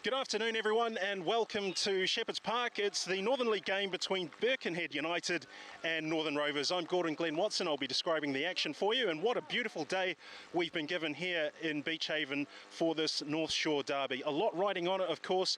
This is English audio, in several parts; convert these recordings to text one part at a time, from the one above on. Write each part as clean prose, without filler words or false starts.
Good afternoon, everyone, and welcome to Shepherd's Park. It's the Northern League game between Birkenhead United and Northern Rovers. I'm Gordon Glenn Watson. I'll be describing the action for you, and what a beautiful day we've been given here in Beach Haven for this North Shore derby. A lot riding on it, of course.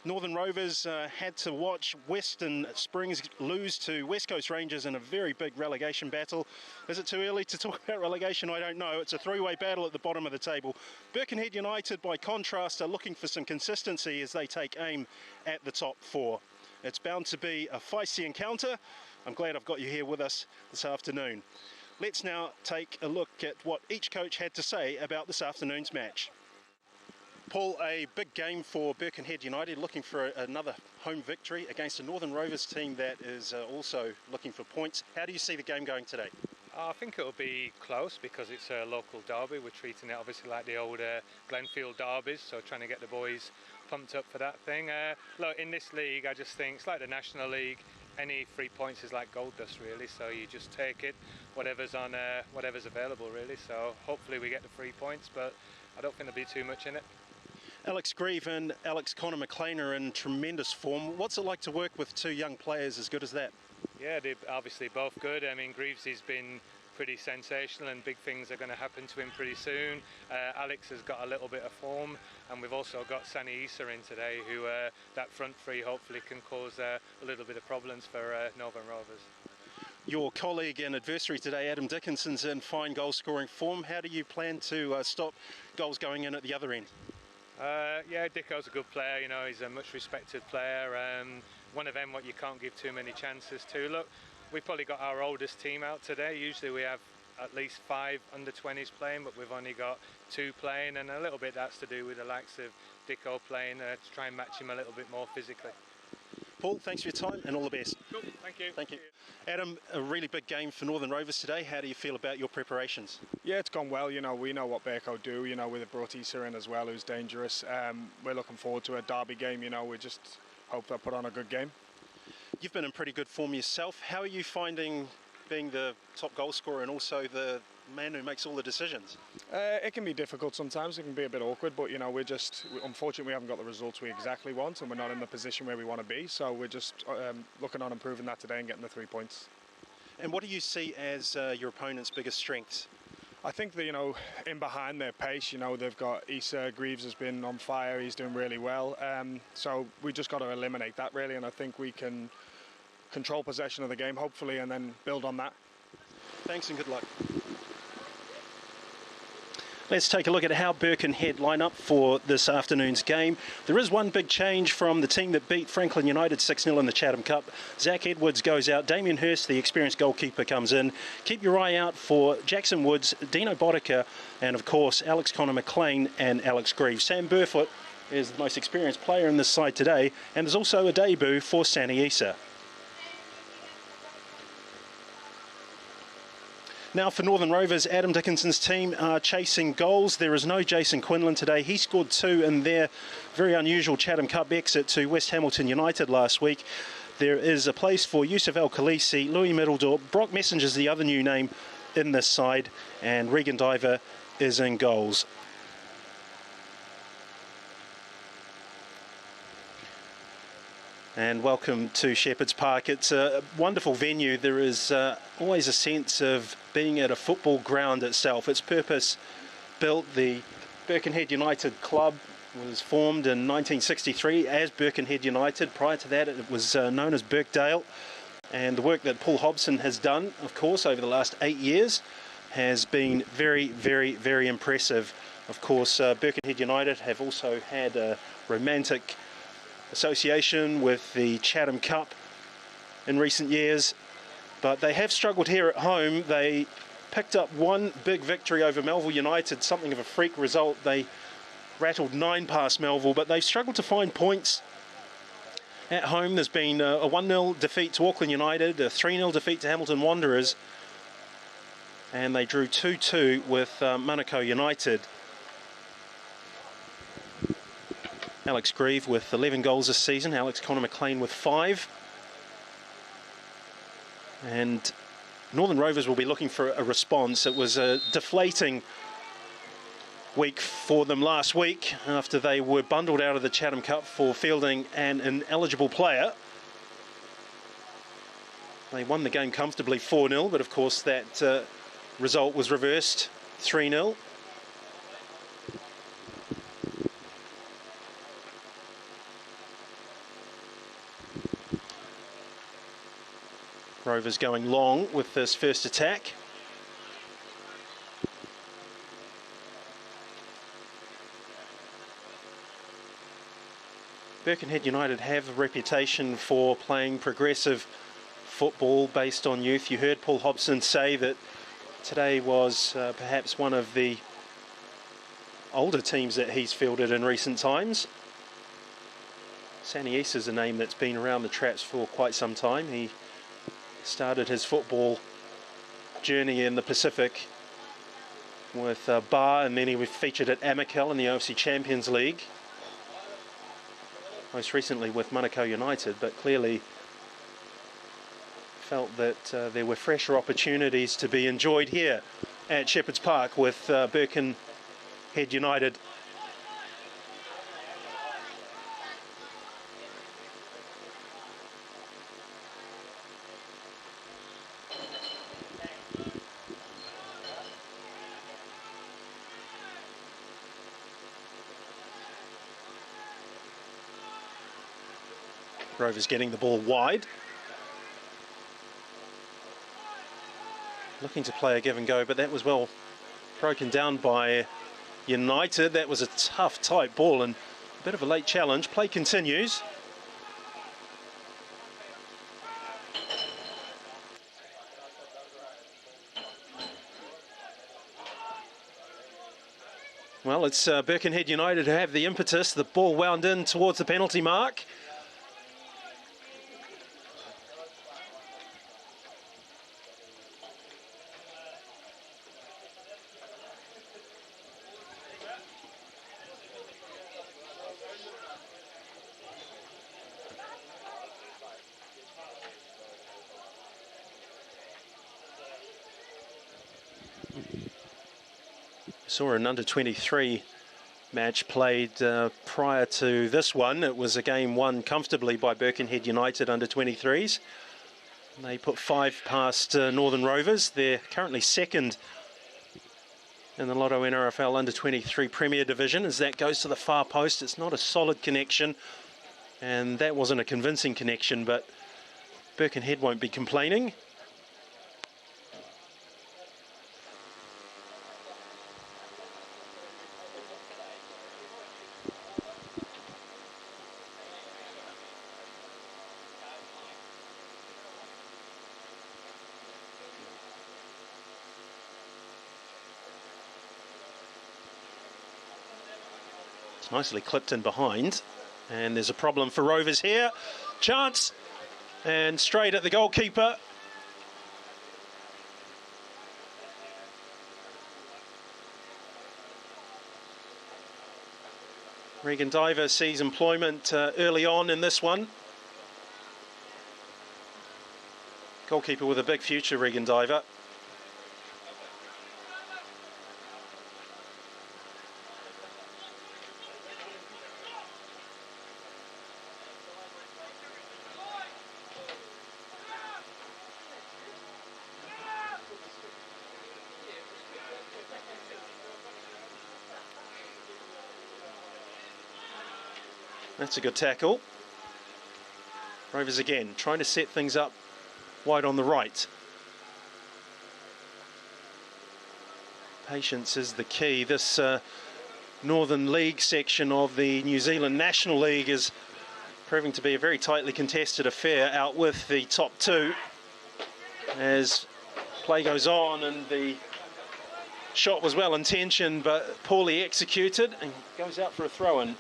Northern Rovers had to watch Western Springs lose to West Coast Rangers in a very big relegation battle. Is it too early to talk about relegation? I don't know. It's a three-way battle at the bottom of the table. Birkenhead United, by contrast, are looking for some consistency as they take aim at the top four. It's bound to be a feisty encounter. I'm glad I've got you here with us this afternoon. Let's now take a look at what each coach had to say about this afternoon's match. Paul, a big game for Birkenhead United, looking for another home victory against a Northern Rovers team that is also looking for points. How do you see the game going today? I think it'll be close because it's a local derby. We're treating it obviously like the old Glenfield derbies, so trying to get the boys pumped up for that thing. Look, in this league, I just think it's like the National League. Any 3 points is like gold dust, really. So you just take it, whatever's on, whatever's available, really. So hopefully we get the 3 points, but I don't think there'll be too much in it. Alex Grieve and Alex Connor McLean are in tremendous form. What's it like to work with two young players as good as that? Yeah, they're obviously both good. I mean, Greaves has been pretty sensational and big things are going to happen to him pretty soon. Alex has got a little bit of form, and we've also got Sani Issa in today, who that front three hopefully can cause a little bit of problems for Northern Rovers. Your colleague and adversary today, Adam Dickinson's in fine goal scoring form. How do you plan to stop goals going in at the other end? Yeah, Dicko's a good player, you know, he's a much respected player. One of them what you can't give too many chances to. Look, we've probably got our oldest team out today. Usually we have at least 5 under-20s playing, but we've only got 2 playing, and a little bit that's to do with the likes of Dicko playing to try and match him a little bit more physically. Paul, thanks for your time and all the best. Cool, thank you. Thank you. Adam, a really big game for Northern Rovers today. How do you feel about your preparations? Yeah, it's gone well. You know, we know what Birko do. You know, with brought Issa in as well, who's dangerous. We're looking forward to a derby game. You know, we just hope they'll put on a good game. You've been in pretty good form yourself. How are you finding being the top goal scorer and also the man who makes all the decisions? It can be difficult sometimes. It can be a bit awkward, but you know, unfortunately we haven't got the results we exactly want, and we're not in the position where we want to be. So we're just looking on improving that today and getting the 3 points. And what do you see as your opponent's biggest strengths? I think that, you know, in behind their pace, you know, they've got Issa. Greaves has been on fire. He's doing really well. So we just got to eliminate that really, and I think we can control possession of the game hopefully, and then build on that. Thanks and good luck. Let's take a look at how Birkenhead line up for this afternoon's game. There is one big change from the team that beat Franklin United 6-0 in the Chatham Cup. Zach Edwards goes out. Damien Hurst, the experienced goalkeeper, comes in. Keep your eye out for Jackson Woods, Dino Boddicker, and of course Alex Connor McLean and Alex Greaves. Sam Burfoot is the most experienced player in this side today, and there's also a debut for Sani Issa. Now for Northern Rovers, Adam Dickinson's team are chasing goals. There is no Jason Quinlan today. He scored 2 in their very unusual Chatham Cup exit to West Hamilton United last week. There is a place for Yusuf El-Khalisi, Louis Middledorp, Brock Messenger's the other new name in this side, and Regan Diver is in goals. And welcome to Shepherd's Park. It's a wonderful venue. There is always a sense of being at a football ground itself. It's purpose-built. The Birkenhead United club was formed in 1963 as Birkenhead United. Prior to that, it was known as Birkdale. And the work that Paul Hobson has done, of course, over the last 8 years has been very, very, very impressive. Of course, Birkenhead United have also had a romantic association with the Chatham Cup in recent years, but they have struggled here at home. They picked up one big victory over Melville United, something of a freak result. They rattled 9 past Melville, but they've struggled to find points at home. There's been a 1-0 defeat to Auckland United, a 3-0 defeat to Hamilton Wanderers, and they drew 2-2 with Manukau United. Alex Grieve with 11 goals this season, Alex Connor McLean with 5. And Northern Rovers will be looking for a response. It was a deflating week for them last week after they were bundled out of the Chatham Cup for fielding an ineligible player. They won the game comfortably 4-0, but of course that result was reversed 3-0. Rovers going long with this first attack. Birkenhead United have a reputation for playing progressive football based on youth. You heard Paul Hobson say that today was perhaps one of the older teams that he's fielded in recent times. Sanies is a name that's been around the traps for quite some time. He started his football journey in the Pacific with Bar, and then he was featured at Amakel in the OFC Champions League. Most recently with Manukau United, but clearly felt that there were fresher opportunities to be enjoyed here at Shepherd's Park with Birkenhead United. Rovers getting the ball wide. Looking to play a give and go, but that was well broken down by United. That was a tough, tight ball and a bit of a late challenge. Play continues. Well, it's Birkenhead United who have the impetus. The ball wound in towards the penalty mark. Saw an under-23 match played prior to this one. It was a game won comfortably by Birkenhead United under-23s. They put 5 past Northern Rovers. They're currently second in the Lotto NRFL under-23 Premier Division. As that goes to the far post, it's not a solid connection, and that wasn't a convincing connection, but Birkenhead won't be complaining. It's nicely clipped in behind, and there's a problem for Rovers here. Chance, and straight at the goalkeeper. Regan Diver sees employment early on in this one. Goalkeeper with a big future, Regan Diver. That's a good tackle. Rovers again, trying to set things up wide on the right. Patience is the key. This Northern League section of the New Zealand National League is proving to be a very tightly contested affair out with the top 2. As play goes on, and the shot was well intentioned but poorly executed and goes out for a throw-in.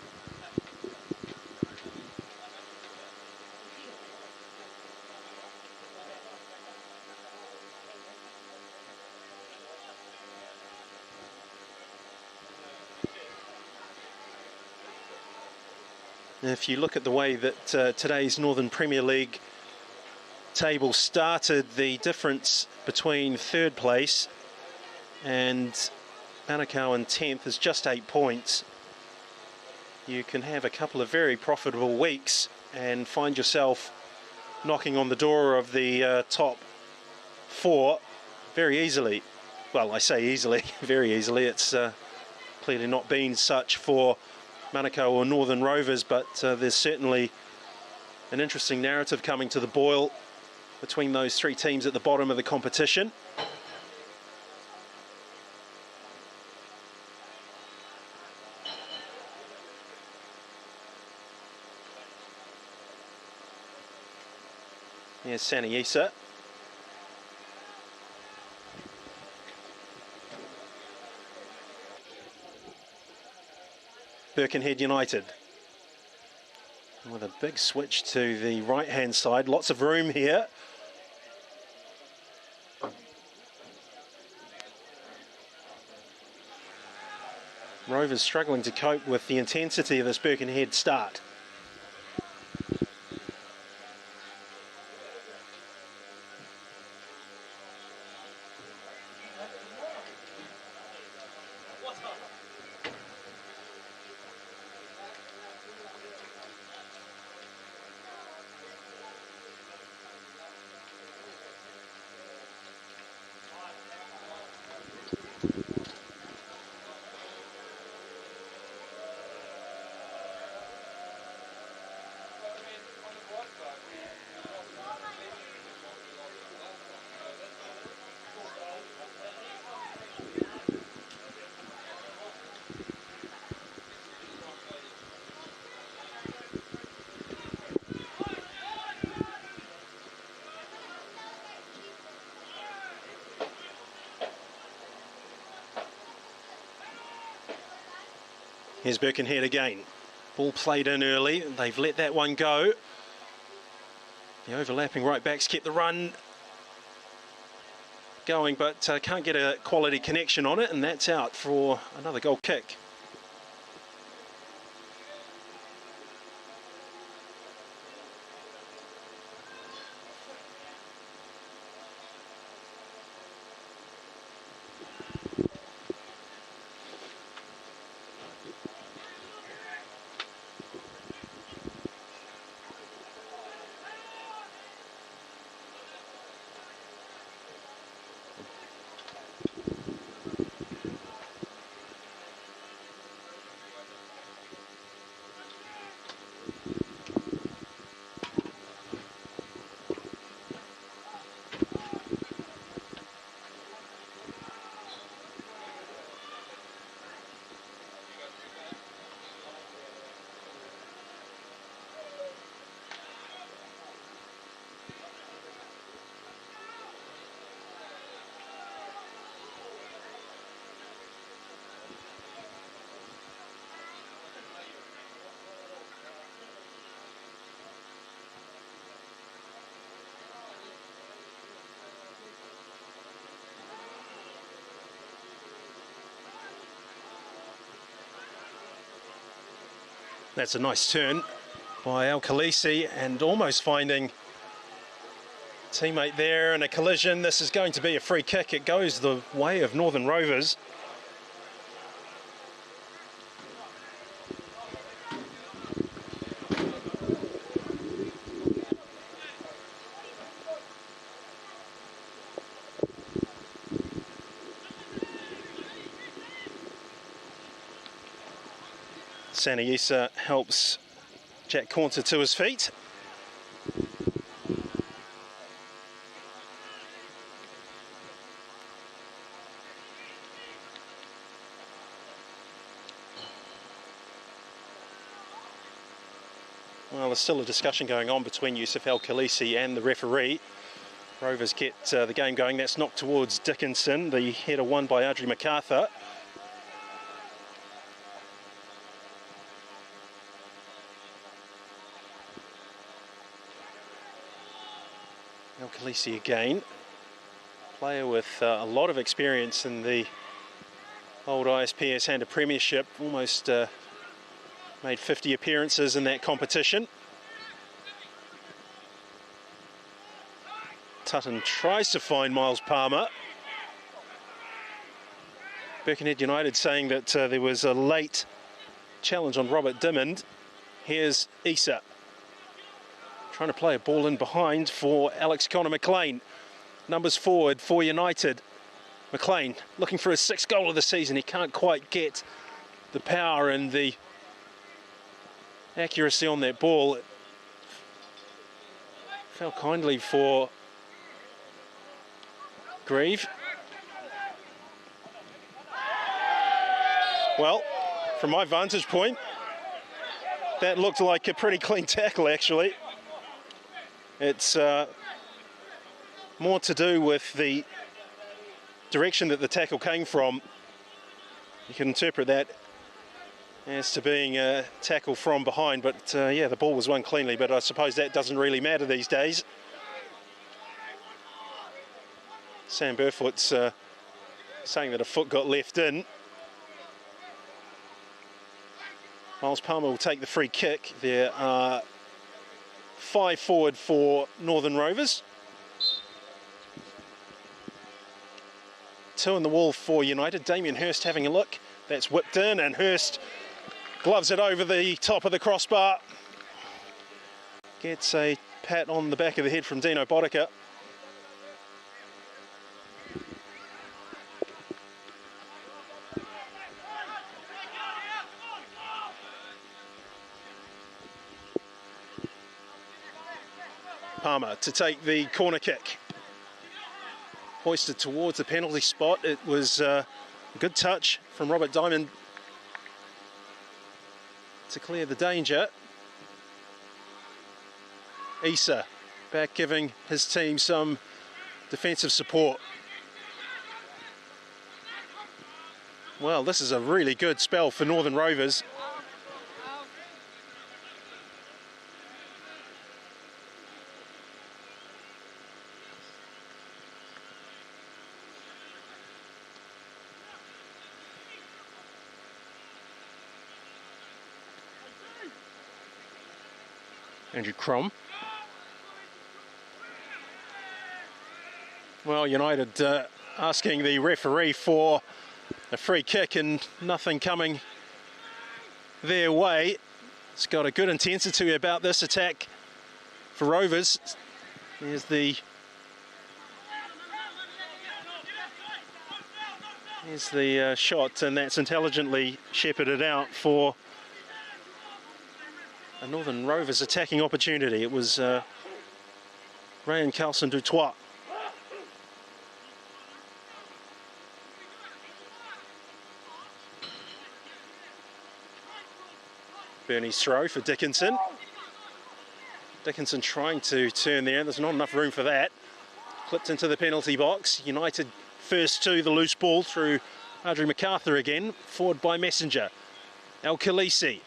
If you look at the way that today's Northern Premier League table started, the difference between third place and Manukau in 10th is just 8 points. You can have a couple of very profitable weeks and find yourself knocking on the door of the top 4 very easily. Well, I say easily, very easily. It's clearly not been such for Manukau or Northern Rovers, but there's certainly an interesting narrative coming to the boil between those 3 teams at the bottom of the competition. Here's Saniisa. Birkenhead United. With a big switch to the right-hand side. Lots of room here. Rovers struggling to cope with the intensity of this Birkenhead start. Here's Birkenhead again. Ball played in early. They've let that one go. The overlapping right backs kept the run going, but can't get a quality connection on it, and that's out for another goal kick. That's a nice turn by Al-Khalisi and almost finding teammate there in a collision. This is going to be a free kick. It goes the way of Northern Rovers. Saniisa helps Jack Cornter to his feet. Well, there's still a discussion going on between Yusuf Al-Khalisi and the referee. Rovers get the game going. That's knocked towards Dickinson. The header won by Audrey MacArthur. Al-Khalisi again, player with a lot of experience in the old ISPS and a premiership, almost Made 50 appearances in that competition. Tutton tries to find Miles Palmer. Birkenhead United saying that there was a late challenge on Robert Dimmond. Here's Issa. Trying to play a ball in behind for Alex Connor McLean. Numbers forward for United. McLean looking for his 6th goal of the season. He can't quite get the power and the accuracy on that ball. It fell kindly for Grieve. Well, from my vantage point, that looked like a pretty clean tackle, actually. It's more to do with the direction that the tackle came from. You can interpret that as to being a tackle from behind, but yeah, the ball was won cleanly, but I suppose that doesn't really matter these days. Sam Burfoot's saying that a foot got left in. Miles Palmer will take the free kick. There are 5 forward for Northern Rovers. 2 in the wall for United. Damien Hirst having a look. That's whipped in, and Hirst gloves it over the top of the crossbar. Gets a pat on the back of the head from Dino Bodica. Palmer to take the corner kick. Hoisted towards the penalty spot. It was a good touch from Robert Diamond to clear the danger. Issa back giving his team some defensive support. Well, this is a really good spell for Northern Rovers. Andrew Crom. Well, United asking the referee for a free kick and nothing coming their way. It's got a good intensity about this attack for Rovers. There's the shot, and that's intelligently shepherded out for a Northern Rovers attacking opportunity. It was Ryan Carlson Dutoit. Bernie's throw for Dickinson. Dickinson trying to turn there. There's not enough room for that. Clipped into the penalty box. United first to the loose ball through Audrey MacArthur again. Forward by Messenger. El Khaleesi.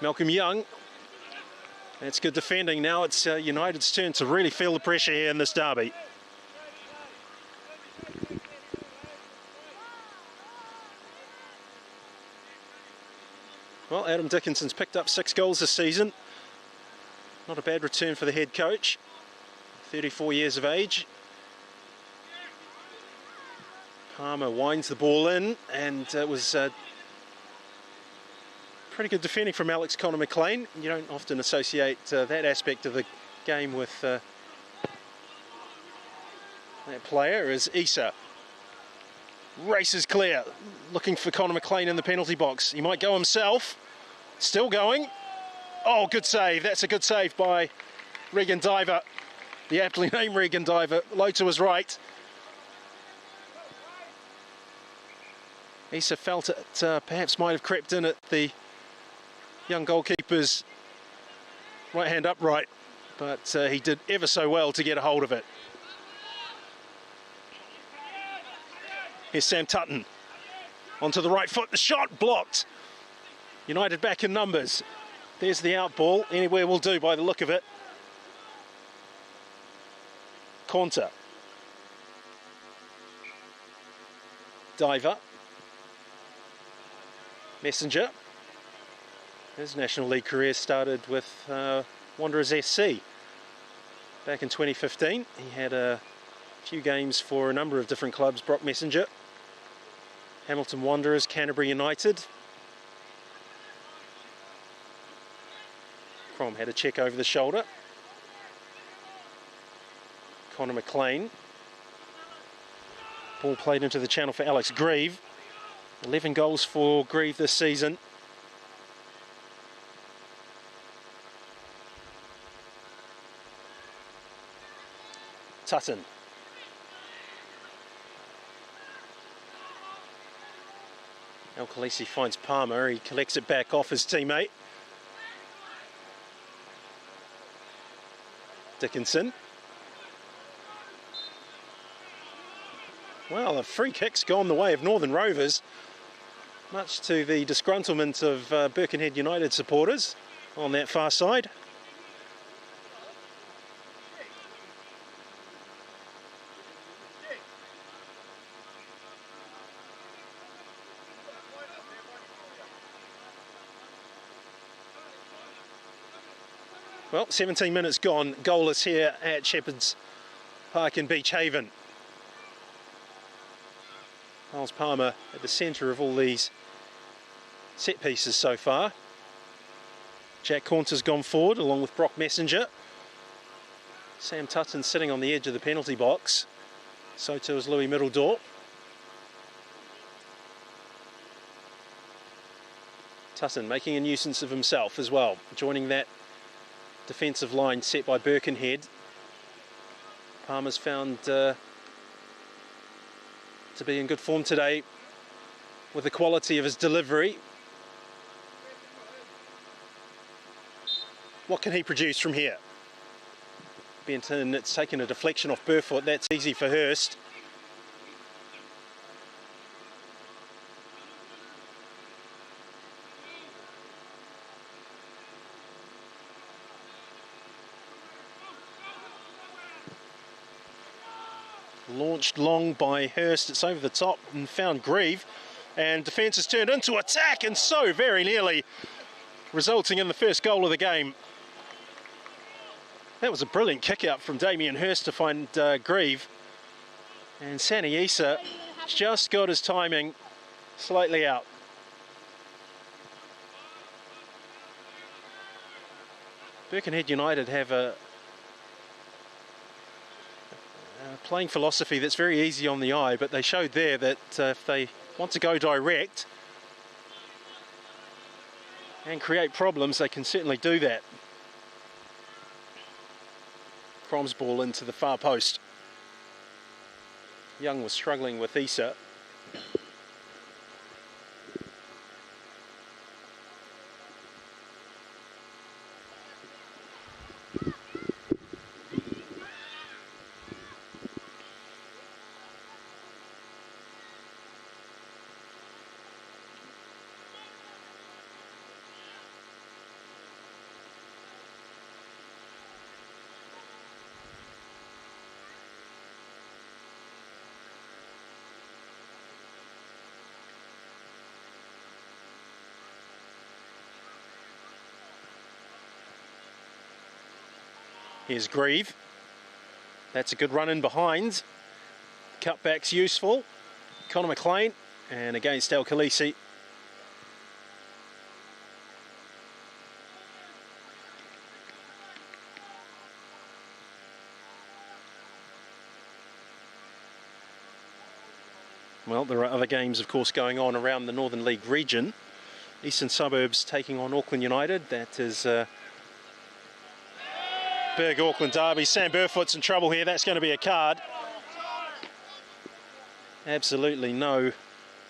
Malcolm Young. That's good defending. Now it's United's turn to really feel the pressure here in this derby. Well, Adam Dickinson's picked up 6 goals this season. Not a bad return for the head coach. 34 years of age. Palmer winds the ball in, and it was pretty good defending from Alex Connor McLean. You don't often associate that aspect of the game with that player. As Issa races clear, looking for Connor McLean in the penalty box. He might go himself. Still going. Oh, good save. That's a good save by Regan Diver. The aptly named Regan Diver. Low to his right. Issa felt it perhaps might have crept in at the young goalkeeper's right hand upright, but he did ever so well to get a hold of it. Here's Sam Tutton. Onto the right foot, the shot blocked. United back in numbers. There's the out ball. Anywhere will do by the look of it. Conter. Diver. Messenger. His National League career started with Wanderers SC back in 2015. He had a few games for a number of different clubs. Brock Messenger, Hamilton Wanderers, Canterbury United. Crom had a check over the shoulder. Connor McLean. Ball played into the channel for Alex Grieve. 11 goals for Grieve this season. Tutton. El Khaleesi finds Palmer. He collects it back off his teammate. Dickinson. Well, a free kick's gone the way of Northern Rovers, much to the disgruntlement of Birkenhead United supporters on that far side. Well, 17 minutes gone, goalless here at Shepherd's Park in Beach Haven. Miles Palmer at the centre of all these set pieces so far. Jack Caunter's gone forward along with Brock Messenger. Sam Tutton sitting on the edge of the penalty box. So too is Louis Middledorp. Tutton making a nuisance of himself as well, joining that defensive line set by Birkenhead. Palmer's found to be in good form today with the quality of his delivery. What can he produce from here? Benton, it's taken a deflection off Burfoot. That's easy for Hurst. Launched long by Hurst, it's over the top and found Grieve, and defence has turned into attack, and so very nearly resulting in the first goal of the game. That was a brilliant kick out from Damien Hurst to find Grieve, and Sani Issa just got his timing slightly out. Birkenhead United have a playing philosophy that's very easy on the eye, but they showed there that if they want to go direct and create problems, they can certainly do that. Crom's ball into the far post. Young was struggling with Issa. Here's Grieve. That's a good run in behind. Cutback's useful. Connor McLean, and against El Khaleesi. Well, there are other games, of course, going on around the Northern League region. Eastern Suburbs taking on Auckland United. That is big Auckland derby. Sam Burfoot's in trouble here. That's going to be a card. Absolutely no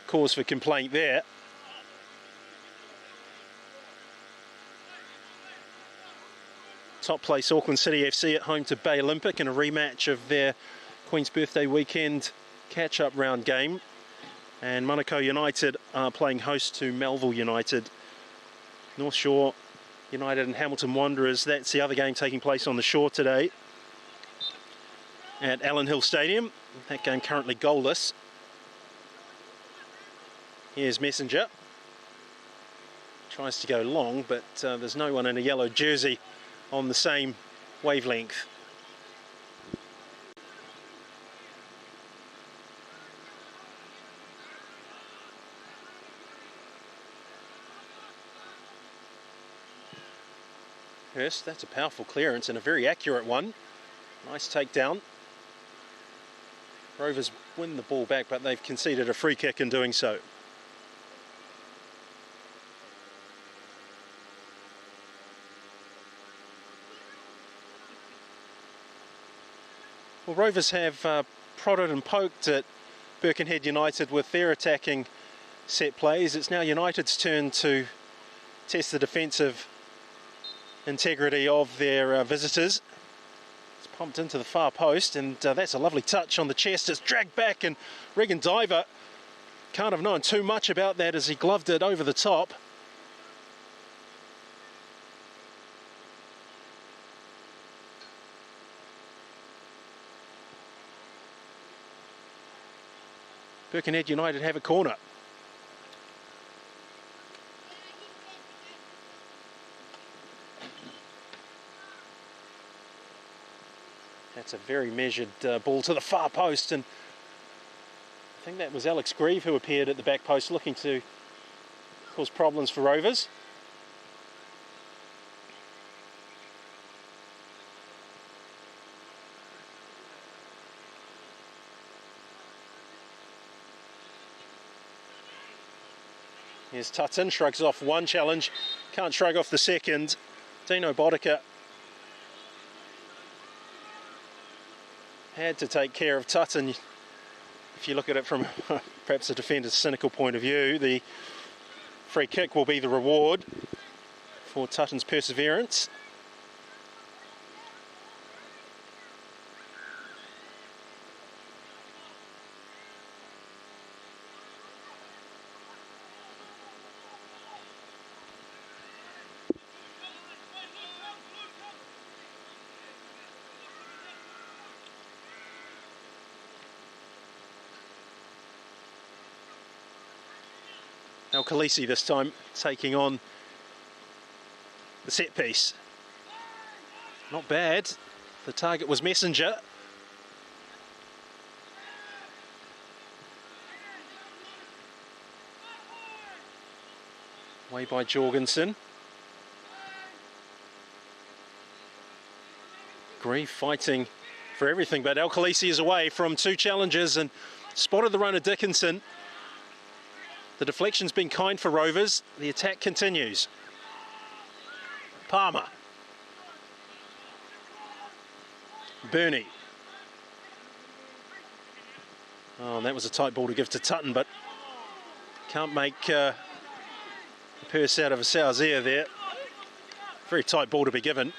cause for complaint there. Top place Auckland City FC at home to Bay Olympic in a rematch of their Queen's Birthday weekend catch-up round game. And Manukau United are playing host to Melville United. North Shore United and Hamilton Wanderers, that's the other game taking place on the shore today at Allen Hill Stadium. That game currently goalless. Here's Messenger. Tries to go long, but there's no one in a yellow jersey on the same wavelength. Hurst, that's a powerful clearance and a very accurate one. Nice takedown. Rovers win the ball back, but they've conceded a free kick in doing so. Well, Rovers have prodded and poked at Birkenhead United with their attacking set plays. It's now United's turn to test the defensive integrity of their visitors. It's pumped into the far post, and that's a lovely touch on the chest. It's dragged back, and Regan Diver can't have known too much about that as he gloved it over the top. Birkenhead United have a corner. That's a very measured ball to the far post, and I think that was Alex Grieve who appeared at the back post looking to cause problems for Rovers. Here's Tutton, shrugs off one challenge, can't shrug off the second. Dino Bodica had to take care of Tutton. If you look at it from perhaps a defender's cynical point of view, the free kick will be the reward for Tutton's perseverance. Now Khaleesi this time taking on the set piece. Not bad. The target was Messenger. Way by Jorgensen. Grieve fighting for everything, but El Khaleesi is away from two challenges and spotted the runner Dickinson. The deflection's been kind for Rovers. The attack continues. Palmer. Burney. Oh, that was a tight ball to give to Tutton, but can't make a purse out of a sow's ear there. Very tight ball to be given.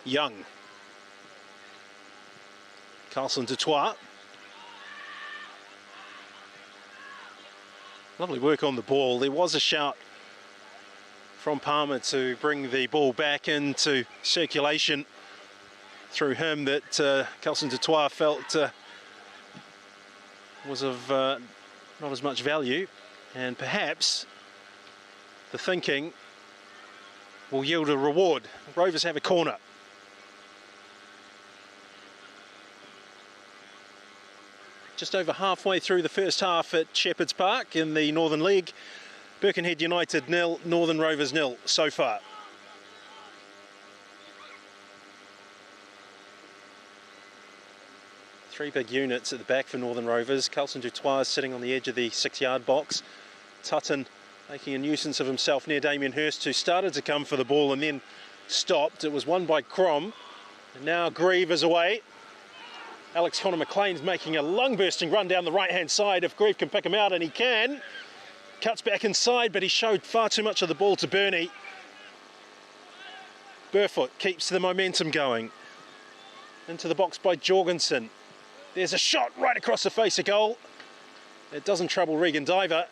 Young. Carlson Dutoit. Lovely work on the ball. There was a shout from Palmer to bring the ball back into circulation through him that Carlson Dutoit felt was of not as much value, and perhaps the thinking will yield a reward. Rovers have a corner. Just over halfway through the first half at Shepherd's Park in the Northern League. Birkenhead United 0, Northern Rovers 0 so far. Three big units at the back for Northern Rovers. Carlson Dutoit sitting on the edge of the 6-yard box. Tutton making a nuisance of himself near Damien Hirst, who started to come for the ball and then stopped. It was won by Crom. And now Grieve is away. Alex Connor McLean's making a lung-bursting run down the right-hand side. If Grieve can pick him out, and he can. Cuts back inside, but he showed far too much of the ball to Burney. Burfoot keeps the momentum going. Into the box by Jorgensen. There's a shot right across the face of goal. It doesn't trouble Regan Diver.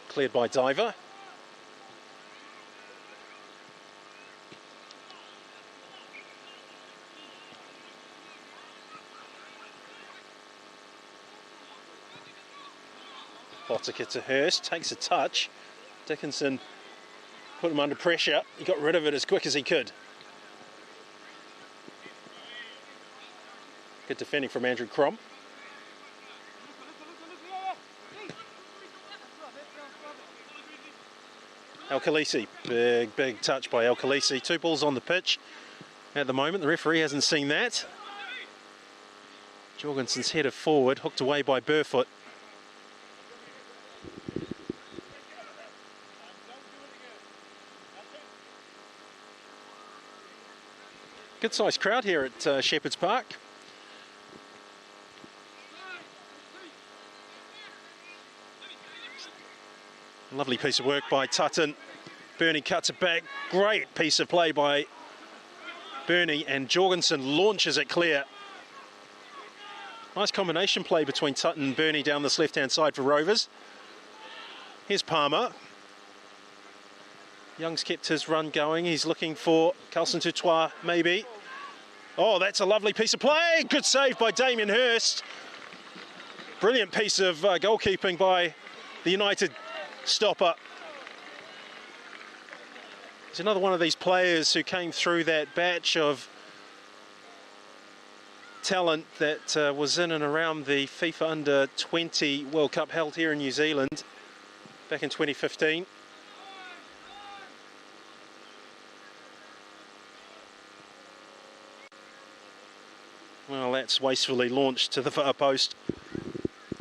Cleared by Diver. Botica to Hurst, takes a touch. Dickinson put him under pressure. He got rid of it as quick as he could. Good defending from Andrew Crump. El Khaleesi, big touch by El Khaleesi. 2 balls on the pitch at the moment. The referee hasn't seen that. Jorgensen's headed forward, hooked away by Burfoot. Good sized crowd here at Shepherd's Park. Lovely piece of work by Tutton. Bernie cuts it back. Great piece of play by Bernie, and Jorgensen launches it clear. Nice combination play between Tutton and Bernie down this left-hand side for Rovers. Here's Palmer. Young's kept his run going. He's looking for Carlson Tutois, maybe. Oh, that's a lovely piece of play. Good save by Damien Hurst. Brilliant piece of goalkeeping by the United stopper. He's another one of these players who came through that batch of talent that was in and around the FIFA Under-20 World Cup held here in New Zealand back in 2015. Well, that's wastefully launched to the far post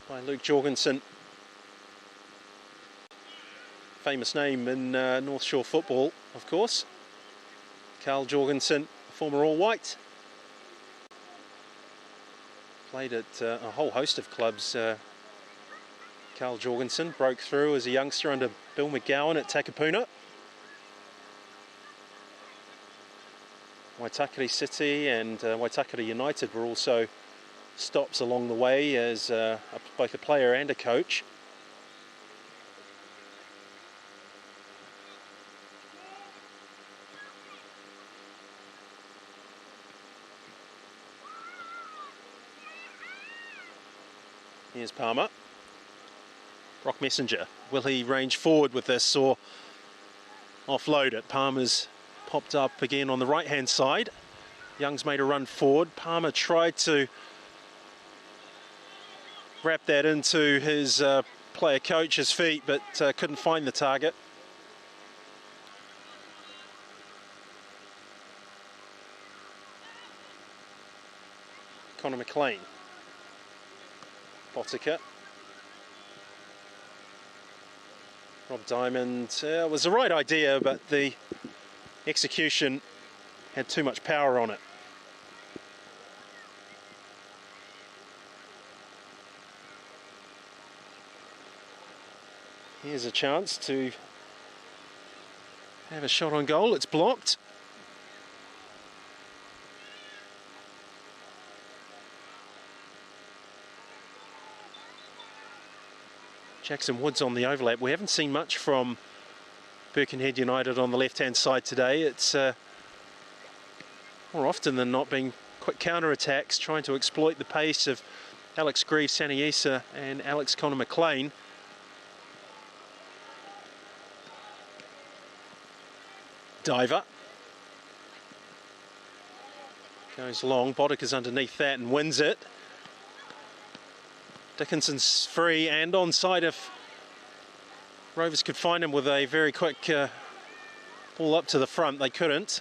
by Luke Jorgensen. Famous name in North Shore football, of course. Carl Jorgensen, former All-White. Played at a whole host of clubs. Carl Jorgensen broke through as a youngster under Bill McGowan at Takapuna. Waitakere City and Waitakere United were also stops along the way as both a player and a coach. Here's Palmer. Brock Messenger. Will he range forward with this or offload it? Palmer's popped up again on the right-hand side. Young's made a run forward. Palmer tried to wrap that into his player coach's feet, but couldn't find the target. Connor McLean. Botica. Rob Diamond was the right idea, but the execution had too much power on it. Here's a chance to have a shot on goal. It's blocked. Jackson Woods on the overlap. We haven't seen much from Birkenhead United on the left-hand side today. It's more often than not being quick counter-attacks, trying to exploit the pace of Alex Greaves, Saniesa and Alex Connor McLean. Diver. Goes long, Bodica's underneath that and wins it. Dickinson's free and onside if Rovers could find him with a very quick ball up to the front. They couldn't.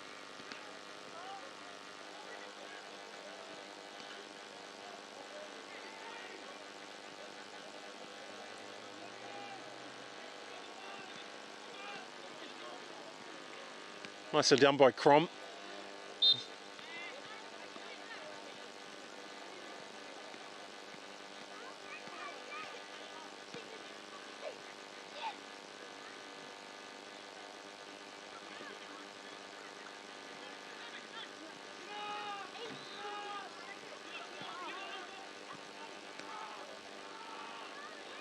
Nicely done by Crom.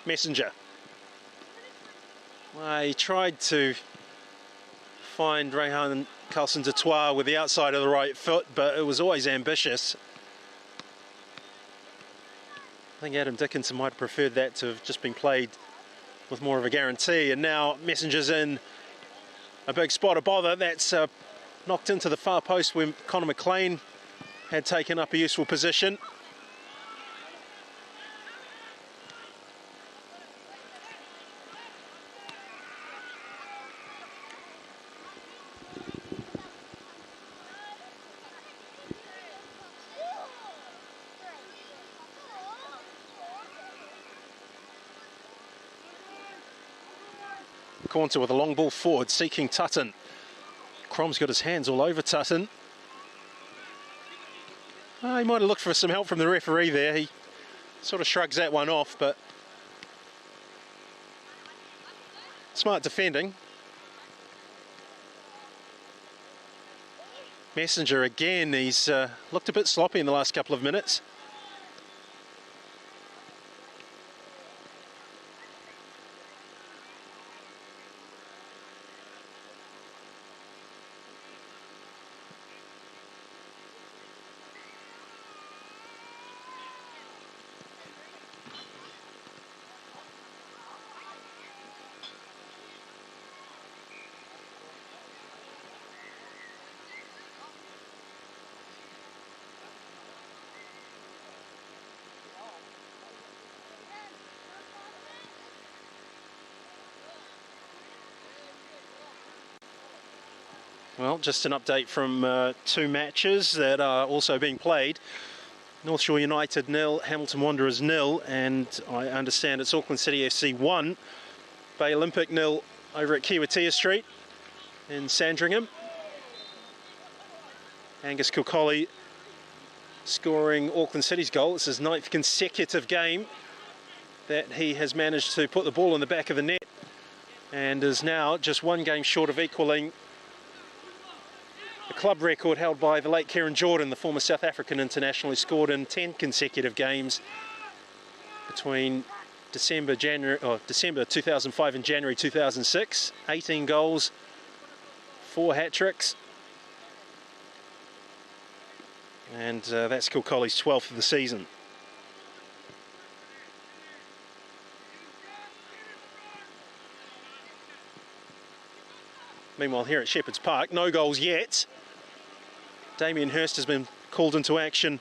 Messenger. Well, he tried to find Rehan Carlson-Dutoit with the outside of the right foot, but it was always ambitious. I think Adam Dickinson might have preferred that to have just been played with more of a guarantee. And now Messenger's in a big spot of bother. That's knocked into the far post where Connor McLean had taken up a useful position. Corner with a long ball forward, seeking Tutton. Crom's got his hands all over Tutton. He might have looked for some help from the referee there. He sort of shrugs that one off, but smart defending. Messenger again, he's looked a bit sloppy in the last couple of minutes. Well, just an update from two matches that are also being played. North Shore United 0, Hamilton Wanderers 0, and I understand it's Auckland City FC 1, Bay Olympic 0 over at Kiwatia Street in Sandringham. Angus Kilcolly scoring Auckland City's goal. It's his 9th consecutive game that he has managed to put the ball in the back of the net, and is now just one game short of equalling the club record held by the late Kieran Jordan, the former South African international, who scored in 10 consecutive games between December 2005 and January 2006. 18 goals, 4 hat-tricks. And that's Kilcolly's 12th of the season. Meanwhile, here at Shepherd's Park, no goals yet. Damien Hirst has been called into action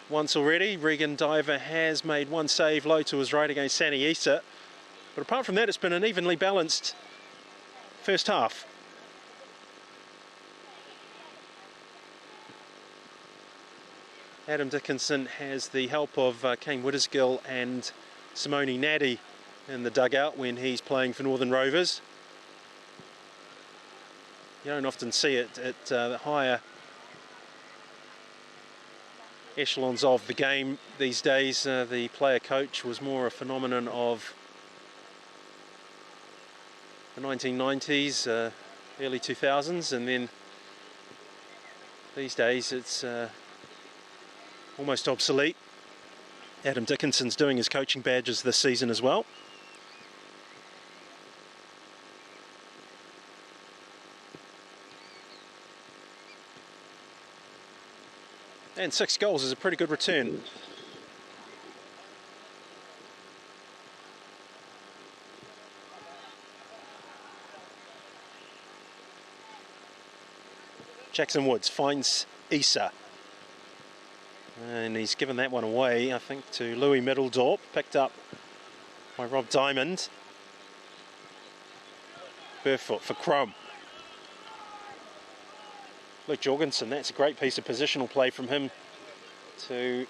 once already. Regan Diver has made one save low to his right against Sani Issa. But apart from that, it's been an evenly balanced first half. Adam Dickinson has the help of Kane Wittersgill and Simone Naddy in the dugout when he's playing for Northern Rovers. You don't often see it at the higher echelons of the game these days. The player coach was more a phenomenon of the 1990s, early 2000s, and then these days it's almost obsolete. Adam Dickinson's doing his coaching badges this season as well. And 6 goals is a pretty good return. Jackson Woods finds Issa. And he's given that one away, I think, to Louis Middledorp, picked up by Rob Diamond. Burfoot for Crom. Luke Jorgensen, that's a great piece of positional play from him to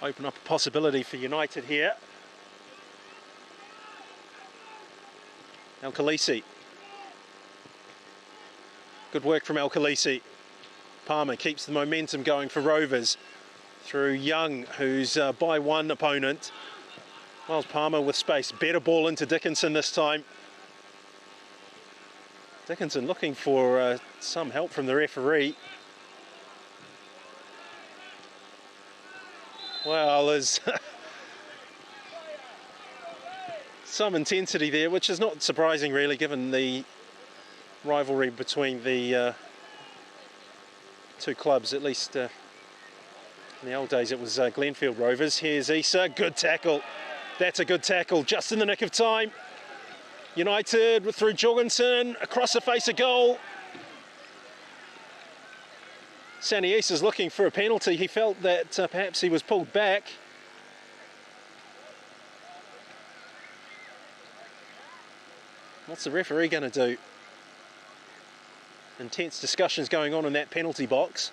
open up a possibility for United here. El Khaleesi. Good work from Al-Khalisi. Palmer keeps the momentum going for Rovers through Young, who's by one opponent. Miles Palmer with space. Better ball into Dickinson this time. Dickinson looking for some help from the referee. Well, there's some intensity there, which is not surprising really, given the rivalry between the two clubs. At least in the old days it was Glenfield Rovers. Here's Issa, good tackle. That's a good tackle, just in the nick of time. United through Jorgensen, across the face of goal. Sandy Issa's looking for a penalty. He felt that perhaps he was pulled back. What's the referee going to do? Intense discussions going on in that penalty box.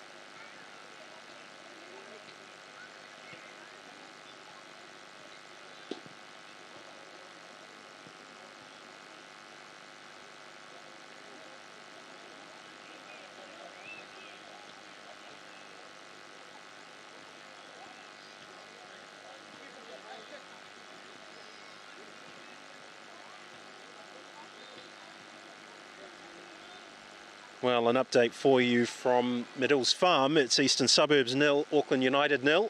Well, an update for you from Middles Farm. It's Eastern Suburbs 0, Auckland United 0.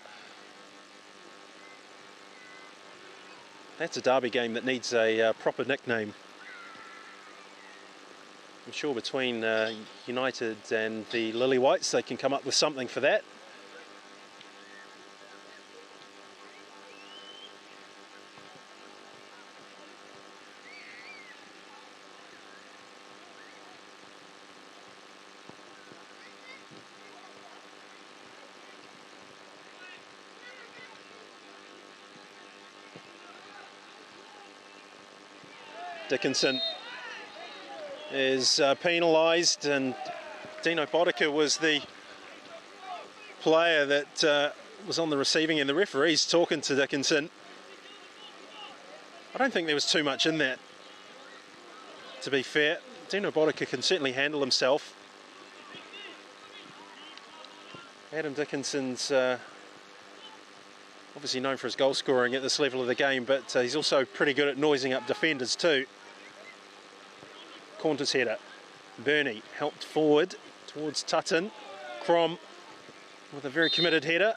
That's a derby game that needs a proper nickname. I'm sure between United and the Lily Whites they can come up with something for that. Dickinson is penalised, and Dino Bodica was the player that was on the receiving end. The referee's talking to Dickinson. I don't think there was too much in that, to be fair. Dino Bodica can certainly handle himself. Adam Dickinson's obviously known for his goal scoring at this level of the game, but he's also pretty good at noising up defenders too. Cornter's header. Burney helped forward towards Tutton. Crom with a very committed header.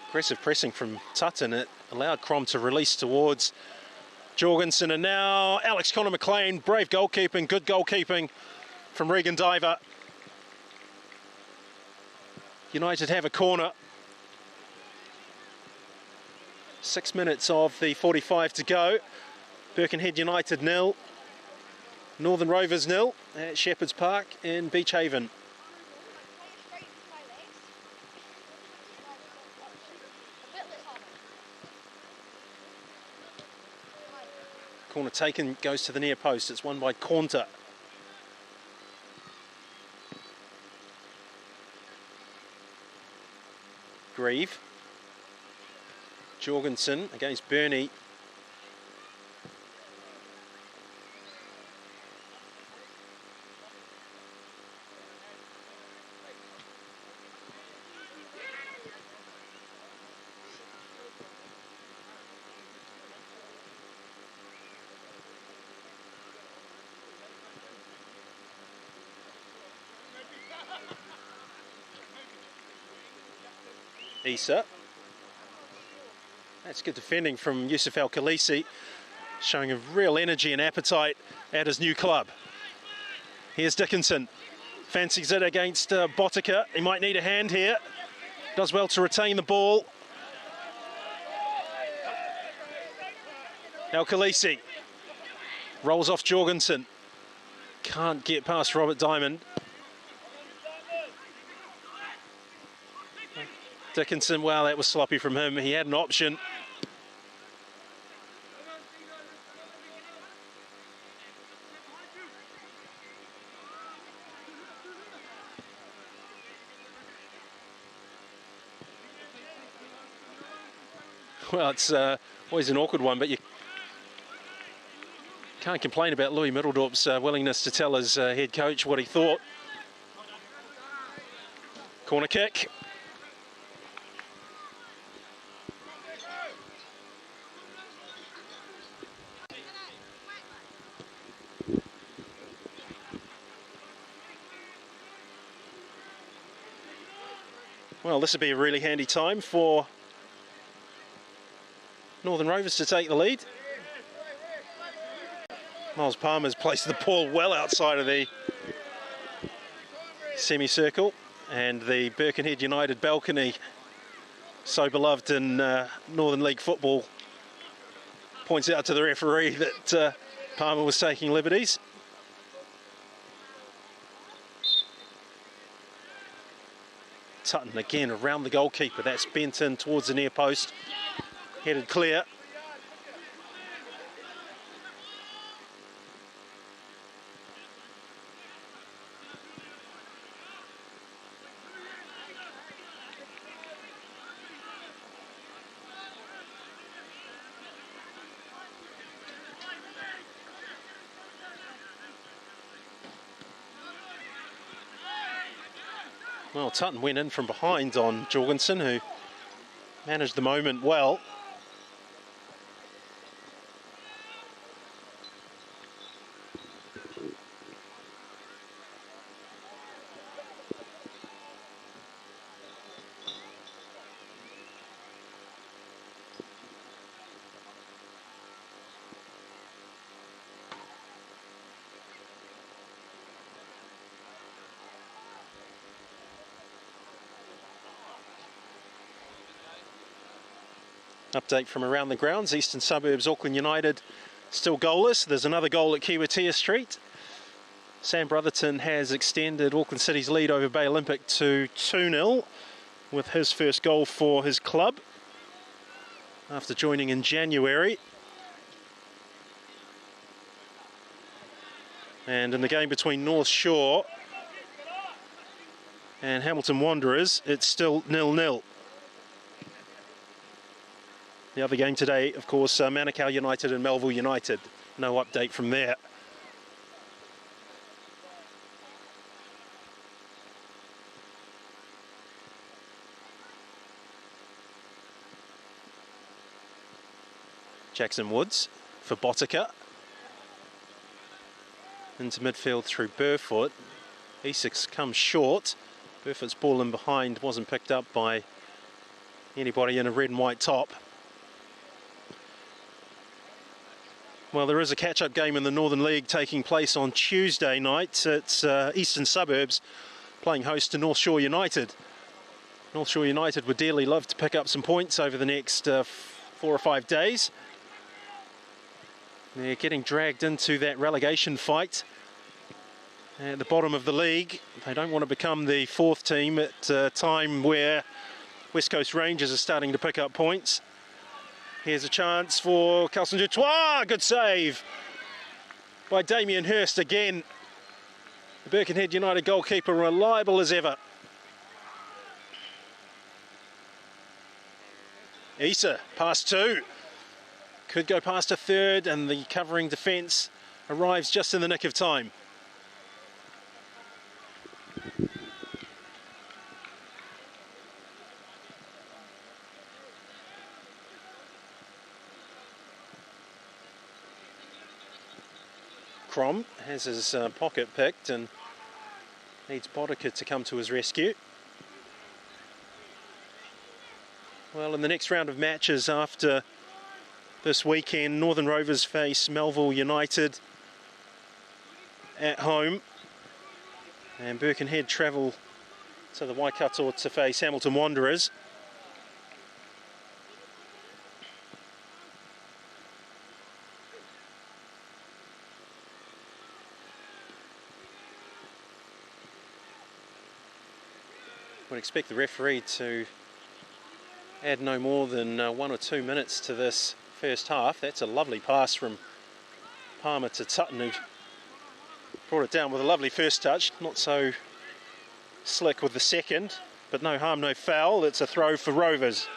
Aggressive pressing from Tutton. It allowed Crom to release towards Jorgensen, and now Alex Connor McLean. Brave goalkeeping, good goalkeeping from Regan Diver. United have a corner. 6 minutes of the 45 to go. Birkenhead United 0, Northern Rovers 0 at Shepherd's Park in Beach Haven. Corner taken, goes to the near post. It's won by Cornter. Grieve. Jorgensen against Burney. Issa. That's good defending from Yusuf Al-Khalisi, showing a real energy and appetite at his new club. Here's Dickinson. Fancies it against Bodica. He might need a hand here. Does well to retain the ball. Al-Khalisi rolls off Jorgensen. Can't get past Robert Diamond. Dickinson, well, that was sloppy from him. He had an option. Well, it's always an awkward one, but you can't complain about Louis Middledorp's willingness to tell his head coach what he thought. Corner kick. Well, this would be a really handy time for Northern Rovers to take the lead. Miles Palmer's placed the ball well outside of the semicircle, and the Birkenhead United balcony, so beloved in Northern League football, points out to the referee that Palmer was taking liberties. Tutton again around the goalkeeper. That's bent in towards the near post. Headed clear. Well, Tutton went in from behind on Jorgensen, who managed the moment well. Update from around the grounds. Eastern Suburbs, Auckland United still goalless. There's another goal at Kiwatia Street. Sam Brotherton has extended Auckland City's lead over Bay Olympic to 2-0 with his first goal for his club after joining in January. And in the game between North Shore and Hamilton Wanderers, it's still 0-0. The other game today, of course, Manukau United and Melville United. No update from there. Jackson Woods for Botica. Into midfield through Burfoot. Essex comes short. Burfoot's ball in behind wasn't picked up by anybody in a red and white top. Well, there is a catch-up game in the Northern League taking place on Tuesday night. It's Eastern Suburbs playing host to North Shore United. North Shore United would dearly love to pick up some points over the next 4 or 5 days. They're getting dragged into that relegation fight at the bottom of the league. They don't want to become the 4th team at a time where West Coast Rangers are starting to pick up points. Here's a chance for Kelson Dutois. Good save by Damien Hurst again. The Birkenhead United goalkeeper reliable as ever. Issa, past 2. Could go past a 3rd, and the covering defence arrives just in the nick of time. Crom has his pocket picked and needs Botica to come to his rescue. Well, in the next round of matches after this weekend, Northern Rovers face Melville United at home, and Birkenhead travel to the Waikato to face Hamilton Wanderers. Would expect the referee to add no more than 1 or 2 minutes to this first half. That's a lovely pass from Palmer to Tutton, who brought it down with a lovely first touch. Not so slick with the second, but no harm, no foul. It's a throw for Rovers.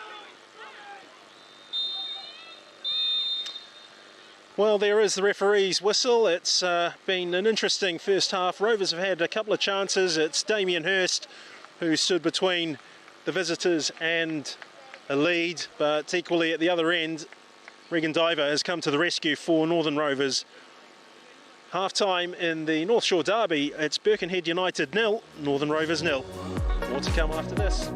Well, there is the referee's whistle. It's been an interesting first half. Rovers have had a couple of chances. It's Damien Hurst who stood between the visitors and a lead, but equally at the other end, Regan Diver has come to the rescue for Northern Rovers. Half-time in the North Shore Derby, it's Birkenhead United 0, Northern Rovers 0. More to come after this.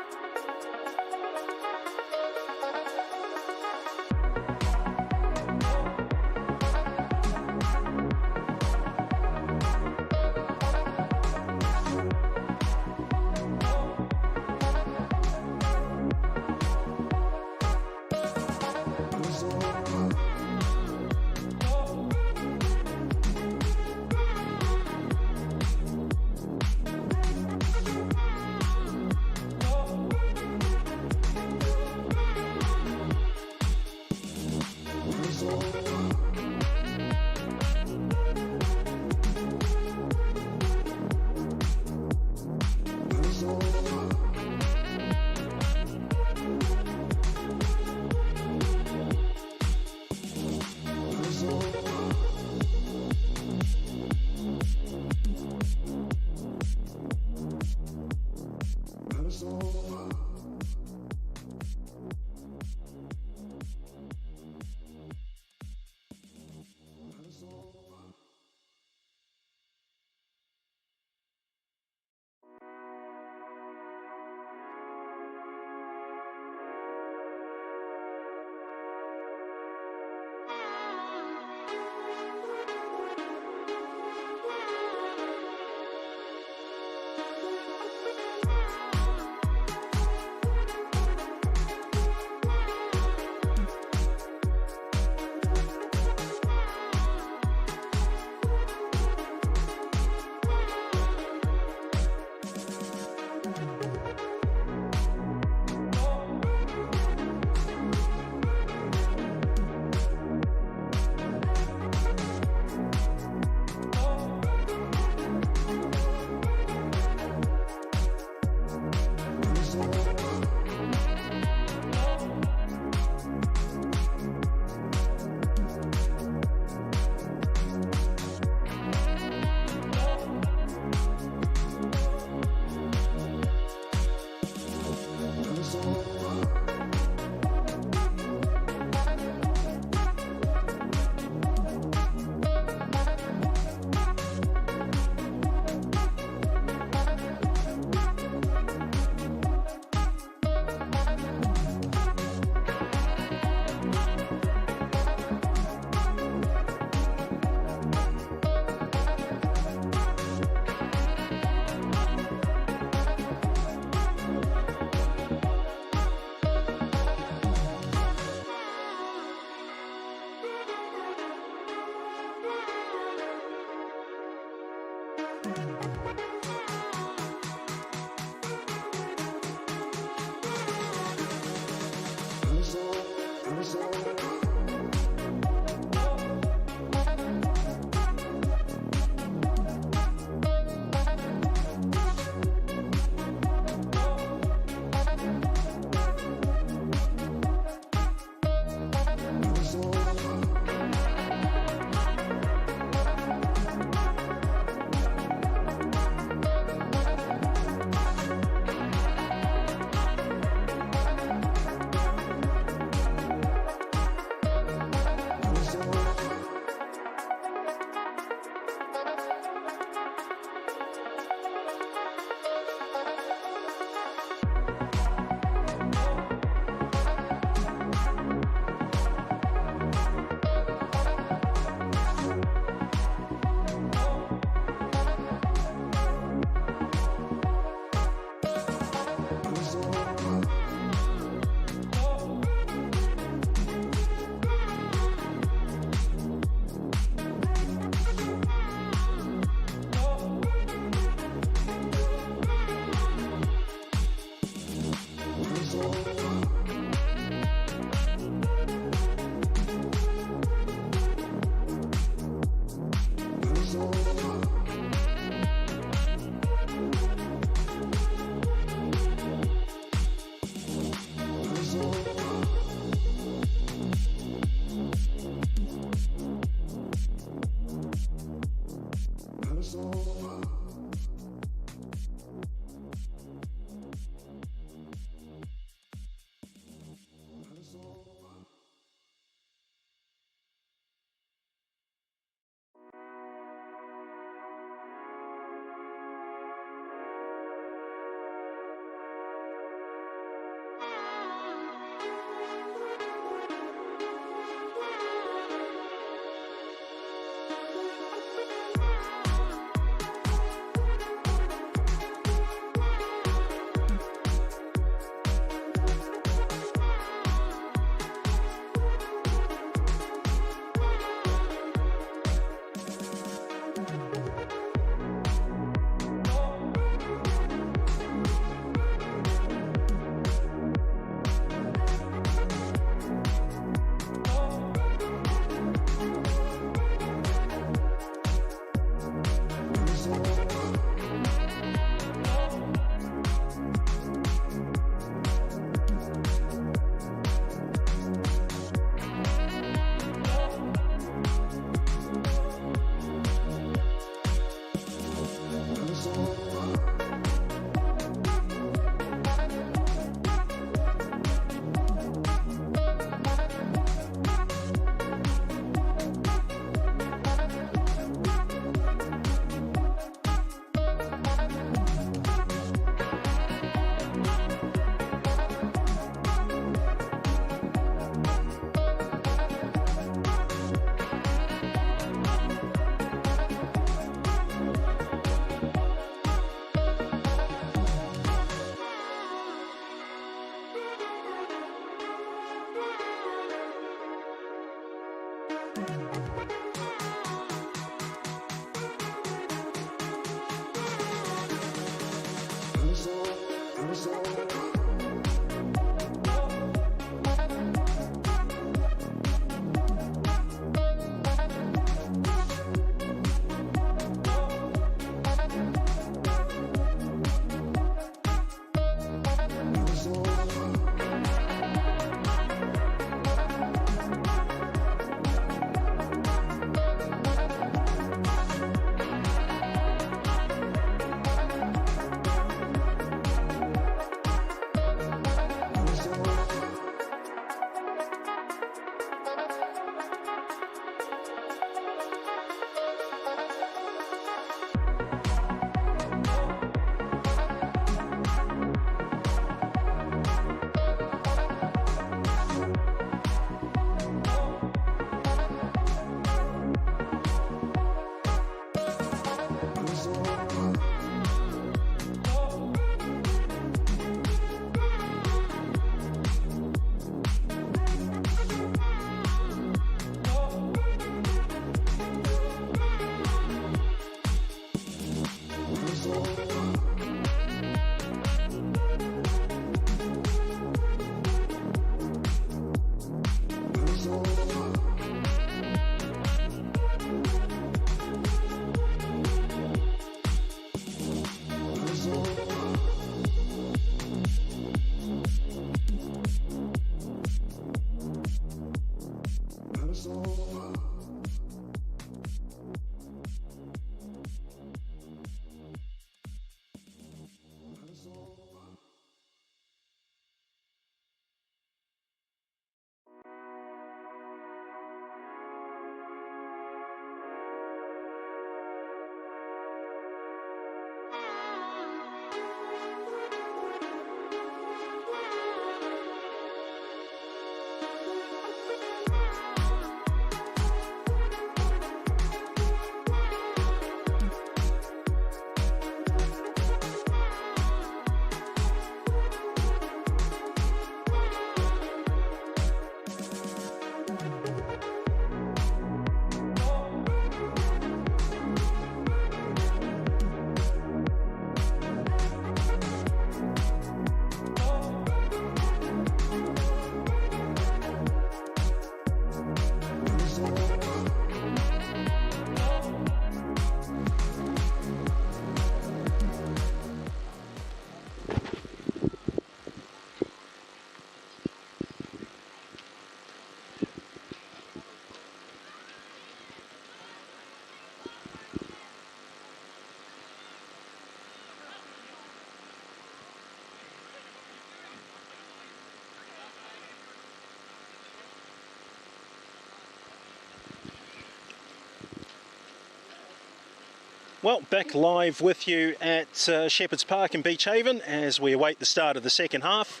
Well, back live with you at Shepherd's Park in Beach Haven as we await the start of the second half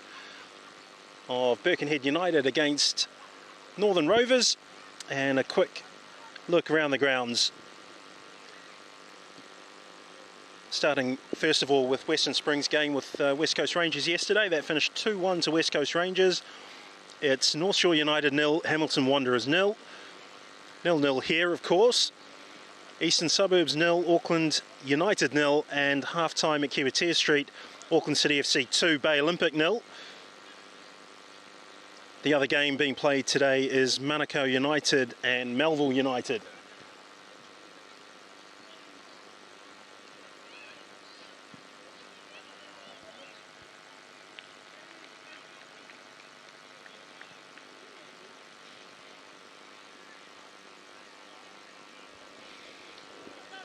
of Birkenhead United against Northern Rovers, and a quick look around the grounds. Starting first of all with Western Springs' game with West Coast Rangers yesterday. That finished 2-1 to West Coast Rangers. It's North Shore United 0, Hamilton Wanderers 0. 0-0 here, of course. Eastern Suburbs 0, Auckland United 0, and half-time at Kiwitea Street, Auckland City FC 2, Bay Olympic 0. The other game being played today is Manukau United and Melville United.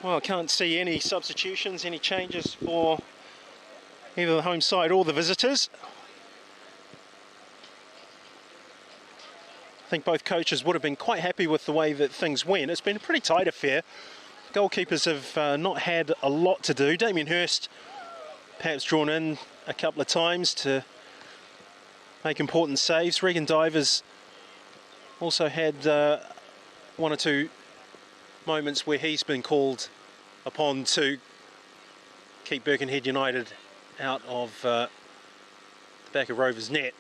Well, I can't see any substitutions, any changes for either the home side or the visitors. I think both coaches would have been quite happy with the way that things went. It's been a pretty tight affair. Goalkeepers have not had a lot to do. Damien Hirst perhaps drawn in a couple of times to make important saves. Regan Divers also had one or two moments where he's been called upon to keep Birkenhead United out of the back of Rovers' net.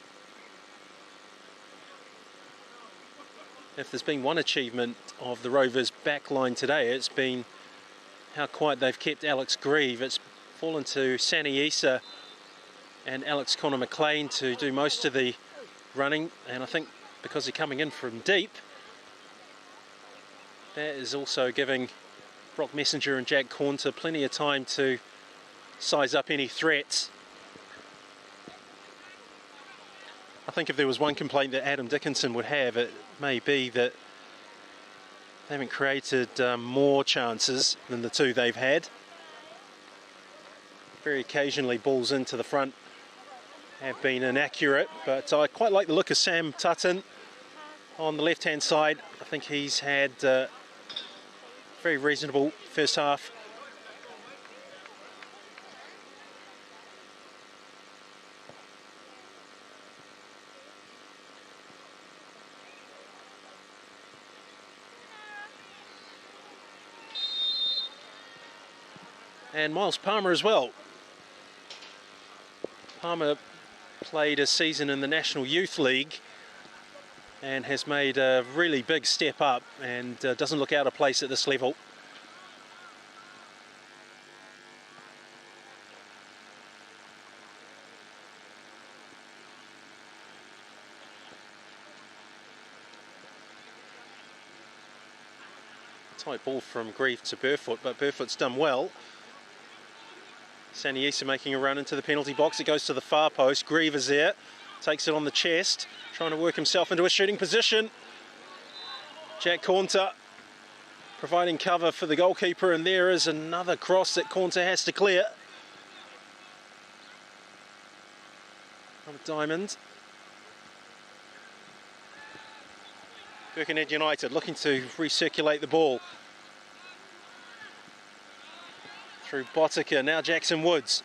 If there's been one achievement of the Rovers' back line today, it's been how quiet they've kept Alex Grieve. It's fallen to Sani Issa and Alex Connor McLean to do most of the running, and I think because they're coming in from deep, that is also giving Brock Messenger and Jack Cornter plenty of time to size up any threats. I think if there was one complaint that Adam Dickinson would have, it may be that they haven't created more chances than the two they've had. Very occasionally balls into the front have been inaccurate, but I quite like the look of Sam Tutton on the left hand side. I think he's had very reasonable first half. And Miles Palmer as well. Palmer played a season in the National Youth League and has made a really big step up, and doesn't look out of place at this level. Tight ball from Grieve to Burfoot, but Burfoot's done well. Sani Issa making a run into the penalty box. It goes to the far post. Grieve is there, takes it on the chest, trying to work himself into a shooting position. Jack Cornter providing cover for the goalkeeper, and there is another cross that Cornter has to clear. Diamond. Birkenhead United looking to recirculate the ball. Through Botica, now Jackson Woods.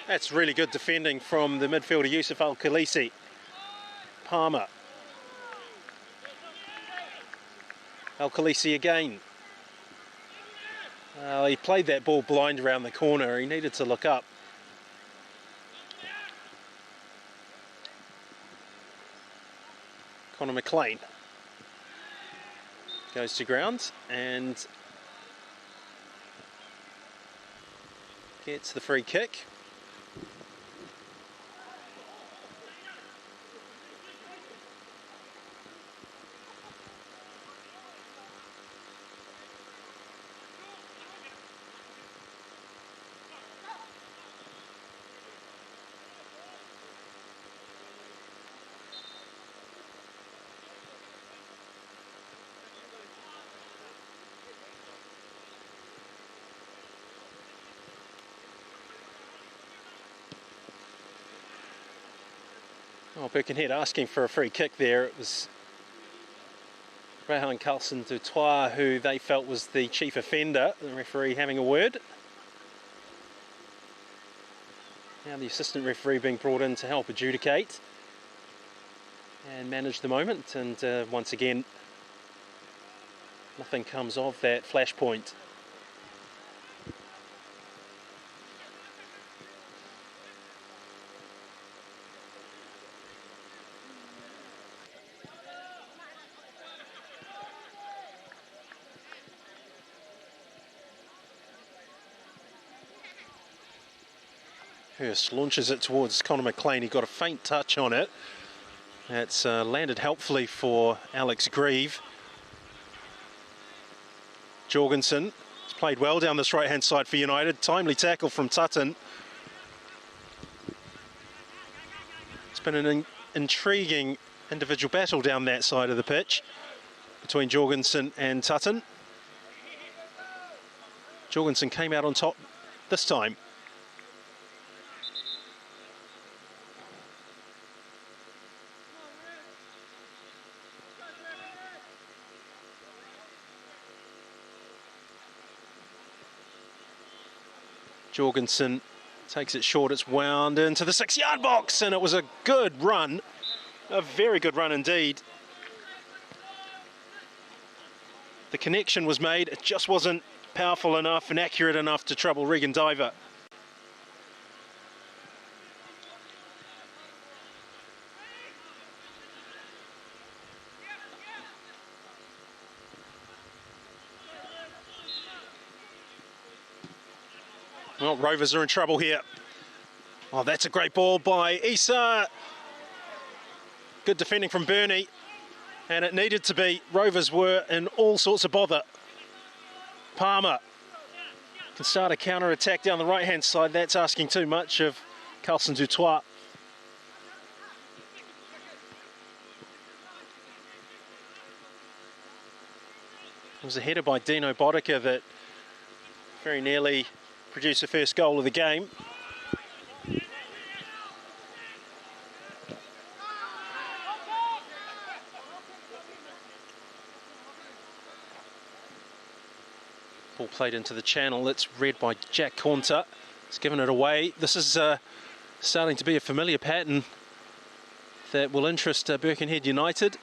That's really good defending from the midfielder Yusuf Al-Khalisi. Palmer. Al-Khalisi again. He played that ball blind around the corner. He needed to look up. Connor McLean goes to ground and gets the free kick. Oh, Birkenhead asking for a free kick there. It was Rehan Carlson du Toit, who they felt was the chief offender, the referee having a word. Now the assistant referee being brought in to help adjudicate and manage the moment, and once again nothing comes of that flashpoint. Hurst launches it towards Conor McLean. He got a faint touch on it. It's landed helpfully for Alex Grieve. Jorgensen has played well down this right-hand side for United. Timely tackle from Tutton. It's been an intriguing individual battle down that side of the pitch between Jorgensen and Tutton. Jorgensen came out on top this time. Jorgensen takes it short, it's wound into the 6-yard box, and it was a good run, a very good run indeed. The connection was made, it just wasn't powerful enough and accurate enough to trouble Regan Diver. Well, Rovers are in trouble here. Oh, that's a great ball by Issa. Good defending from Bernie. And it needed to be. Rovers were in all sorts of bother. Palmer can start a counter-attack down the right-hand side. That's asking too much of Carlson du Toit. It was a header by Dino Bodica that very nearly produced the first goal of the game. Ball played into the channel. It's read by Jack Conter. He's given it away. This is starting to be a familiar pattern that will interest Birkenhead United.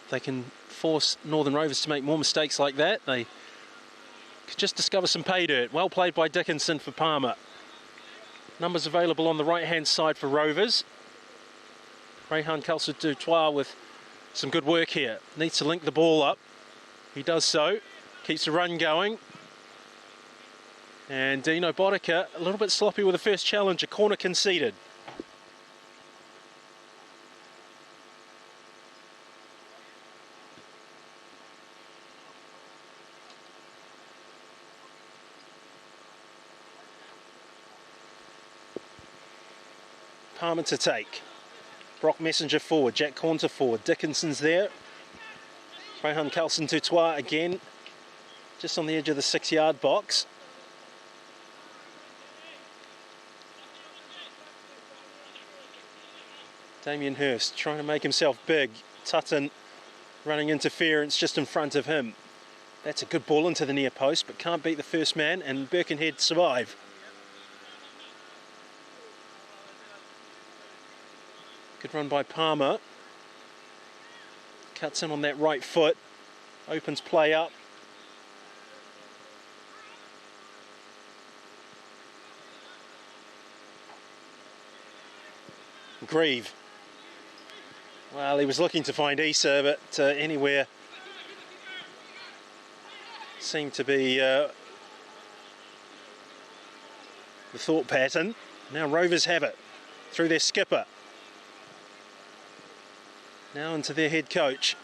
They can force Northern Rovers to make more mistakes like that. They could just discover some pay dirt. Well played by Dickinson for Palmer. Numbers available on the right-hand side for Rovers. Rehan Carlson du Toit with some good work here. Needs to link the ball up. He does so. Keeps the run going. And Dino Bodica a little bit sloppy with the first challenge. A corner conceded. Palmer to take. Brock Messenger forward, Jack Conter forward, Dickinson's there. Rehan Carlson du Toit again, just on the edge of the 6-yard box. Damien Hurst trying to make himself big. Tutton running interference just in front of him. That's a good ball into the near post, but can't beat the first man, and Birkenhead survive. Good run by Palmer. Cuts in on that right foot. Opens play up. Grieve. Well, he was looking to find Issa, but anywhere seemed to be the thought pattern. Now Rovers have it through their skipper. Now into their head coach.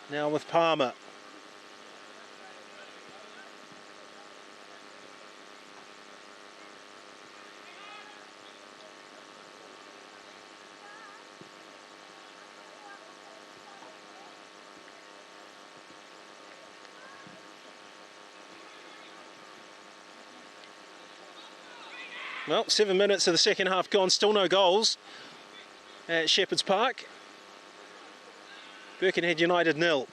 Now with Palmer. Well, 7 minutes of the second half gone, still no goals at Shepherd's Park. Birkenhead United 0.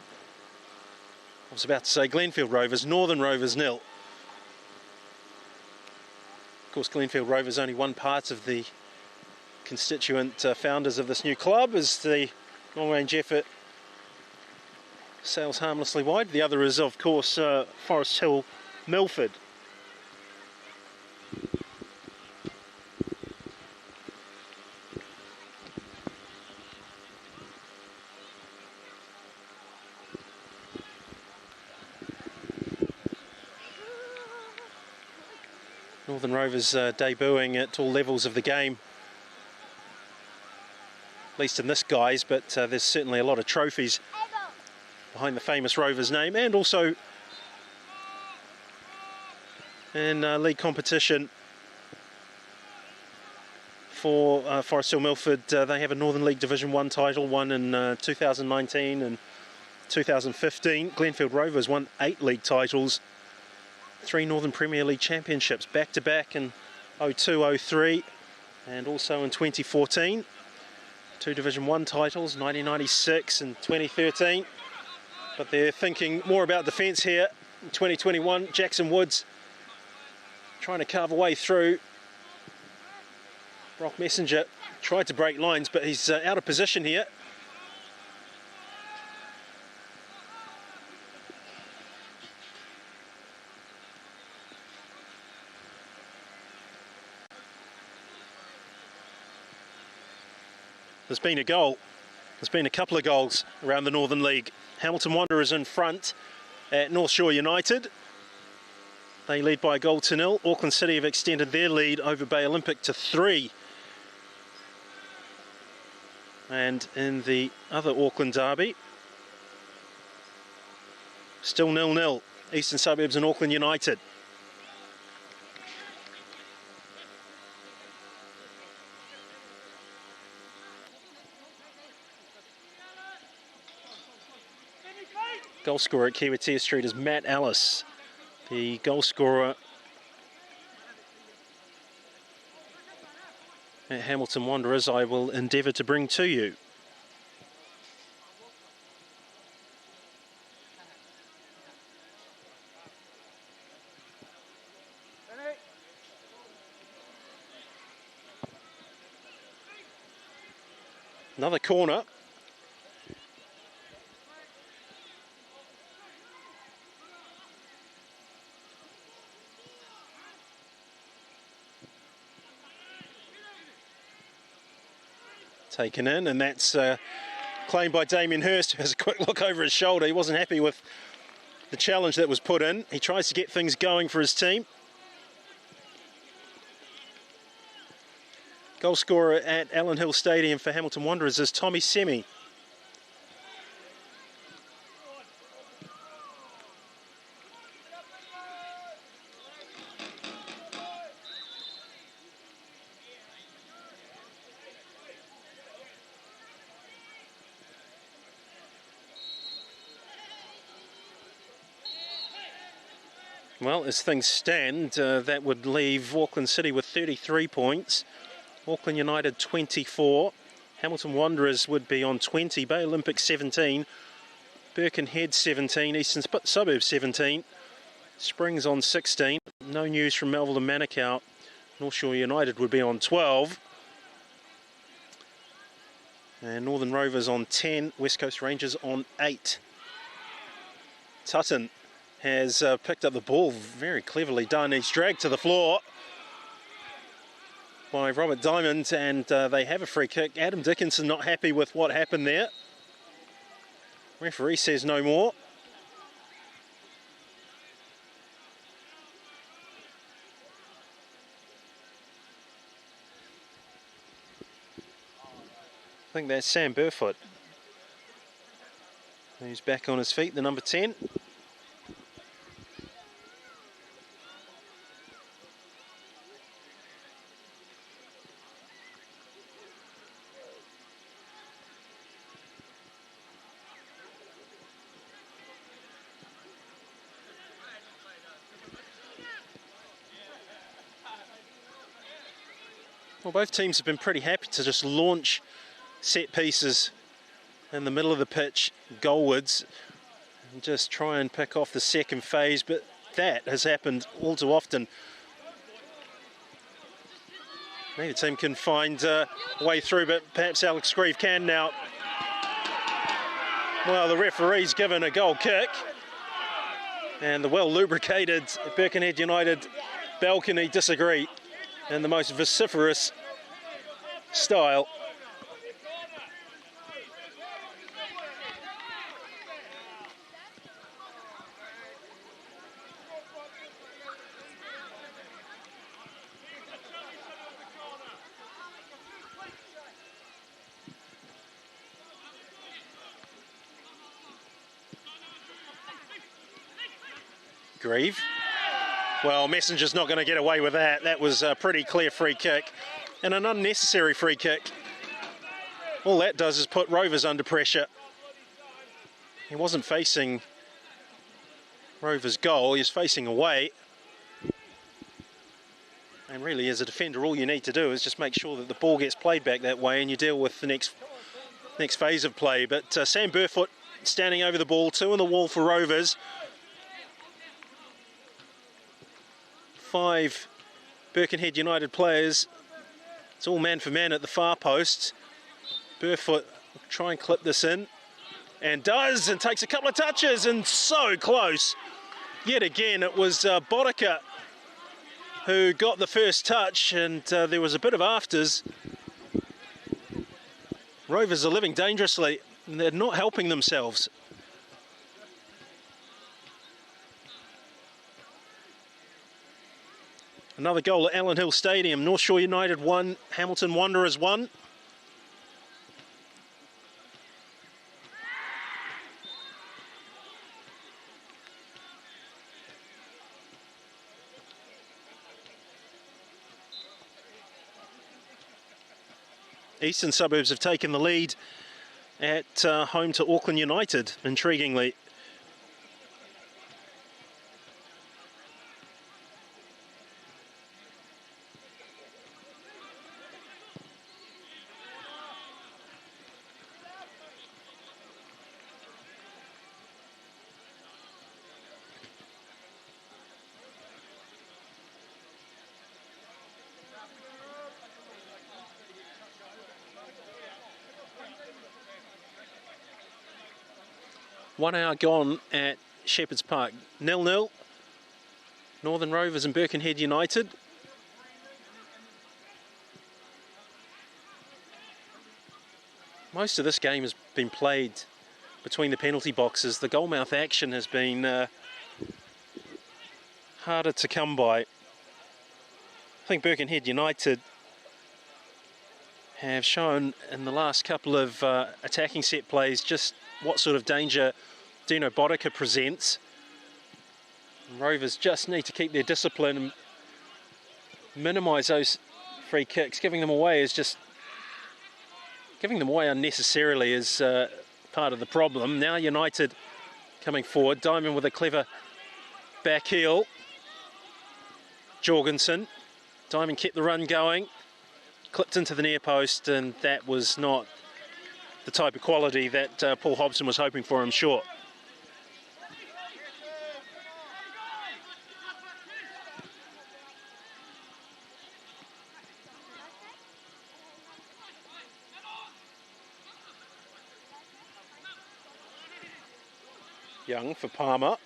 I was about to say Glenfield Rovers, Northern Rovers 0. Of course, Glenfield Rovers only one part of the constituent founders of this new club as the long-range effort sails harmlessly wide. The other is, of course, Forest Hill Milford. Northern Rovers debuting at all levels of the game, at least in this guise, but there's certainly a lot of trophies behind the famous Rovers name, and also in league competition for Forest Hill Milford. They have a Northern League Division 1 title, one in 2019 and 2015. Glenfield Rovers won 8 league titles, 3 Northern Premier League championships back-to-back in 02-03 and also in 2014. 2 Division 1 titles, 1996 and 2013. But they're thinking more about defence here in 2021. Jackson Woods trying to carve a way through. Brock Messenger tried to break lines, but he's out of position here. There's been a goal. There's been a couple of goals around the Northern League. Hamilton Wanderers in front at North Shore United. They lead by a goal to 0. Auckland City have extended their lead over Bay Olympic to 3. And in the other Auckland derby, still 0-0. Eastern Suburbs and Auckland United. Goal scorer at Kiwitea Street is Matt Ellis. The goal scorer at Hamilton Wanderers I will endeavour to bring to you. Another corner. Taken in, and that's claimed by Damien Hurst, who has a quick look over his shoulder. He wasn't happy with the challenge that was put in. He tries to get things going for his team. Goal scorer at Allen Hill Stadium for Hamilton Wanderers is Tommy Semi. Well, as things stand, that would leave Auckland City with 33 points, Auckland United 24, Hamilton Wanderers would be on 20, Bay Olympic 17, Birkenhead 17, Eastern Suburbs 17, Springs on 16, no news from Melville and Manukau, North Shore United would be on 12, and Northern Rovers on 10, West Coast Rangers on 8. Tutton has picked up the ball, very cleverly done. He's dragged to the floor by Robert Diamond, and they have a free kick. Adam Dickinson not happy with what happened there. Referee says no more. I think that's Sam Burfoot. He's back on his feet, the number 10. Well, both teams have been pretty happy to just launch set pieces in the middle of the pitch goalwards. and just try and pick off the second phase, but that has happened all too often. Maybe the team can find a way through, but perhaps Alex Grieve can now. Well, the referee's given a goal kick, and the well-lubricated Birkenhead United balcony disagree in the most vociferous style. Grieve. Well, Messenger's not going to get away with that. That was a pretty clear free kick and an unnecessary free kick. All that does is put Rovers under pressure. He wasn't facing Rovers' goal, he was facing away. And really, as a defender, all you need to do is just make sure that the ball gets played back that way and you deal with the next phase of play. But Sam Burfoot standing over the ball, 2 in the wall for Rovers. 5 Birkenhead United players. It's all man for man at the far post. Burfoot will try and clip this in, and does, and takes a couple of touches, and so close. Yet again, it was Boddicker who got the first touch, and there was a bit of afters. Rovers are living dangerously, and they're not helping themselves. Another goal at Allen Hill Stadium. North Shore United 1, Hamilton Wanderers 1. Eastern Suburbs have taken the lead at home to Auckland United, intriguingly. One hour gone at Shepherd's Park. 0-0. Northern Rovers and Birkenhead United. Most of this game has been played between the penalty boxes. The goalmouth action has been harder to come by. I think Birkenhead United have shown in the last couple of attacking set plays just what sort of danger Dino Boddicker presents. Rovers just need to keep their discipline and minimise those free kicks. Giving them away unnecessarily is part of the problem. Now United coming forward. Diamond with a clever back heel. Jorgensen. Diamond kept the run going. Clipped into the near post, and that was not the type of quality that Paul Hobson was hoping for, I'm sure. Young for Palmer.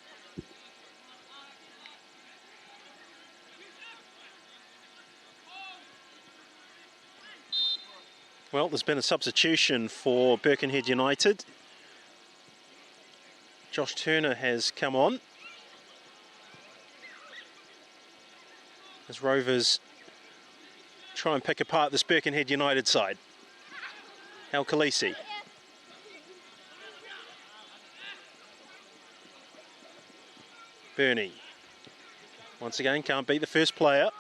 Well, there's been a substitution for Birkenhead United. Josh Turner has come on as Rovers try and pick apart this Birkenhead United side. Al Khaleesi. Bernie. Once again, can't beat the first player.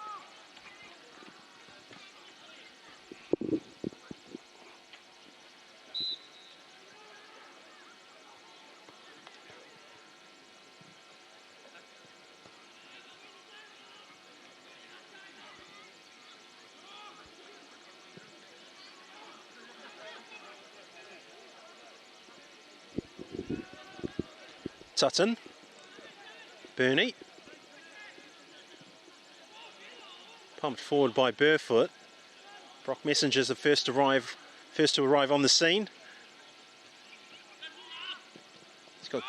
Tutton. Bernie. Pumped forward by Burfoot. Brock Messenger's the first to arrive on the scene. He's got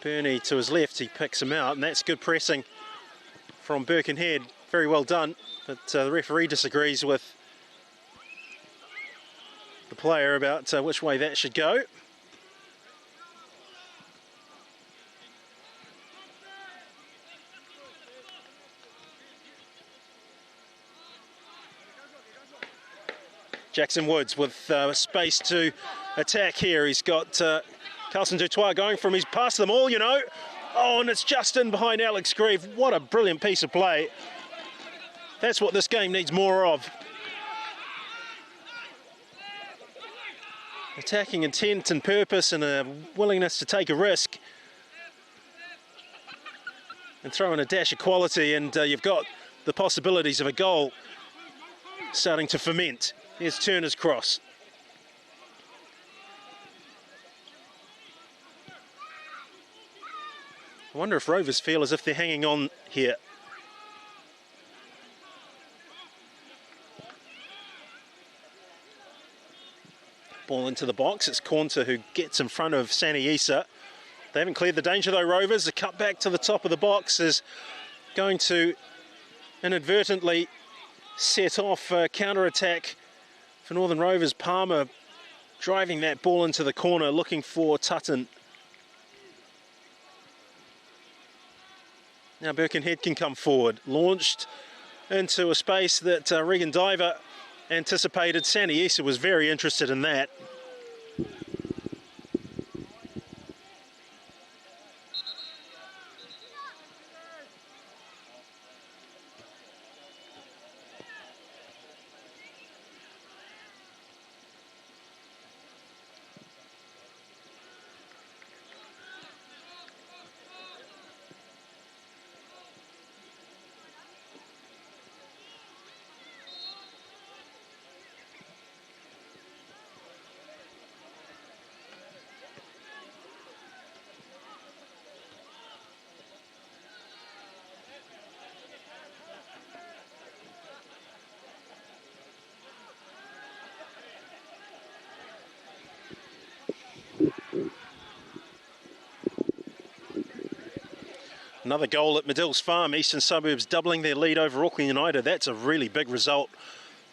Bernie to his left, he picks him out, and that's good pressing from Birkenhead. Very well done, but the referee disagrees with the player about which way that should go. Jackson Woods with space to attack here. He's got Carlson Dutoit going from his past them all, you know. Oh, and it's just in behind Alex Grieve. What a brilliant piece of play. That's what this game needs more of. Attacking intent and purpose and a willingness to take a risk. And throw in a dash of quality, and you've got the possibilities of a goal starting to ferment. Here's Turner's cross. I wonder if Rovers feel as if they're hanging on here. Ball into the box. It's Cornter who gets in front of Sani Issa. They haven't cleared the danger though, Rovers. The cut back to the top of the box is going to inadvertently set off a counter-attack for Northern Rovers. Palmer driving that ball into the corner, looking for Tutton. Now Birkenhead can come forward. Launched into a space that Regan Diver anticipated. Sani Issa was very interested in that. Another goal at Medill's Farm. Eastern Suburbs doubling their lead over Auckland United. That's a really big result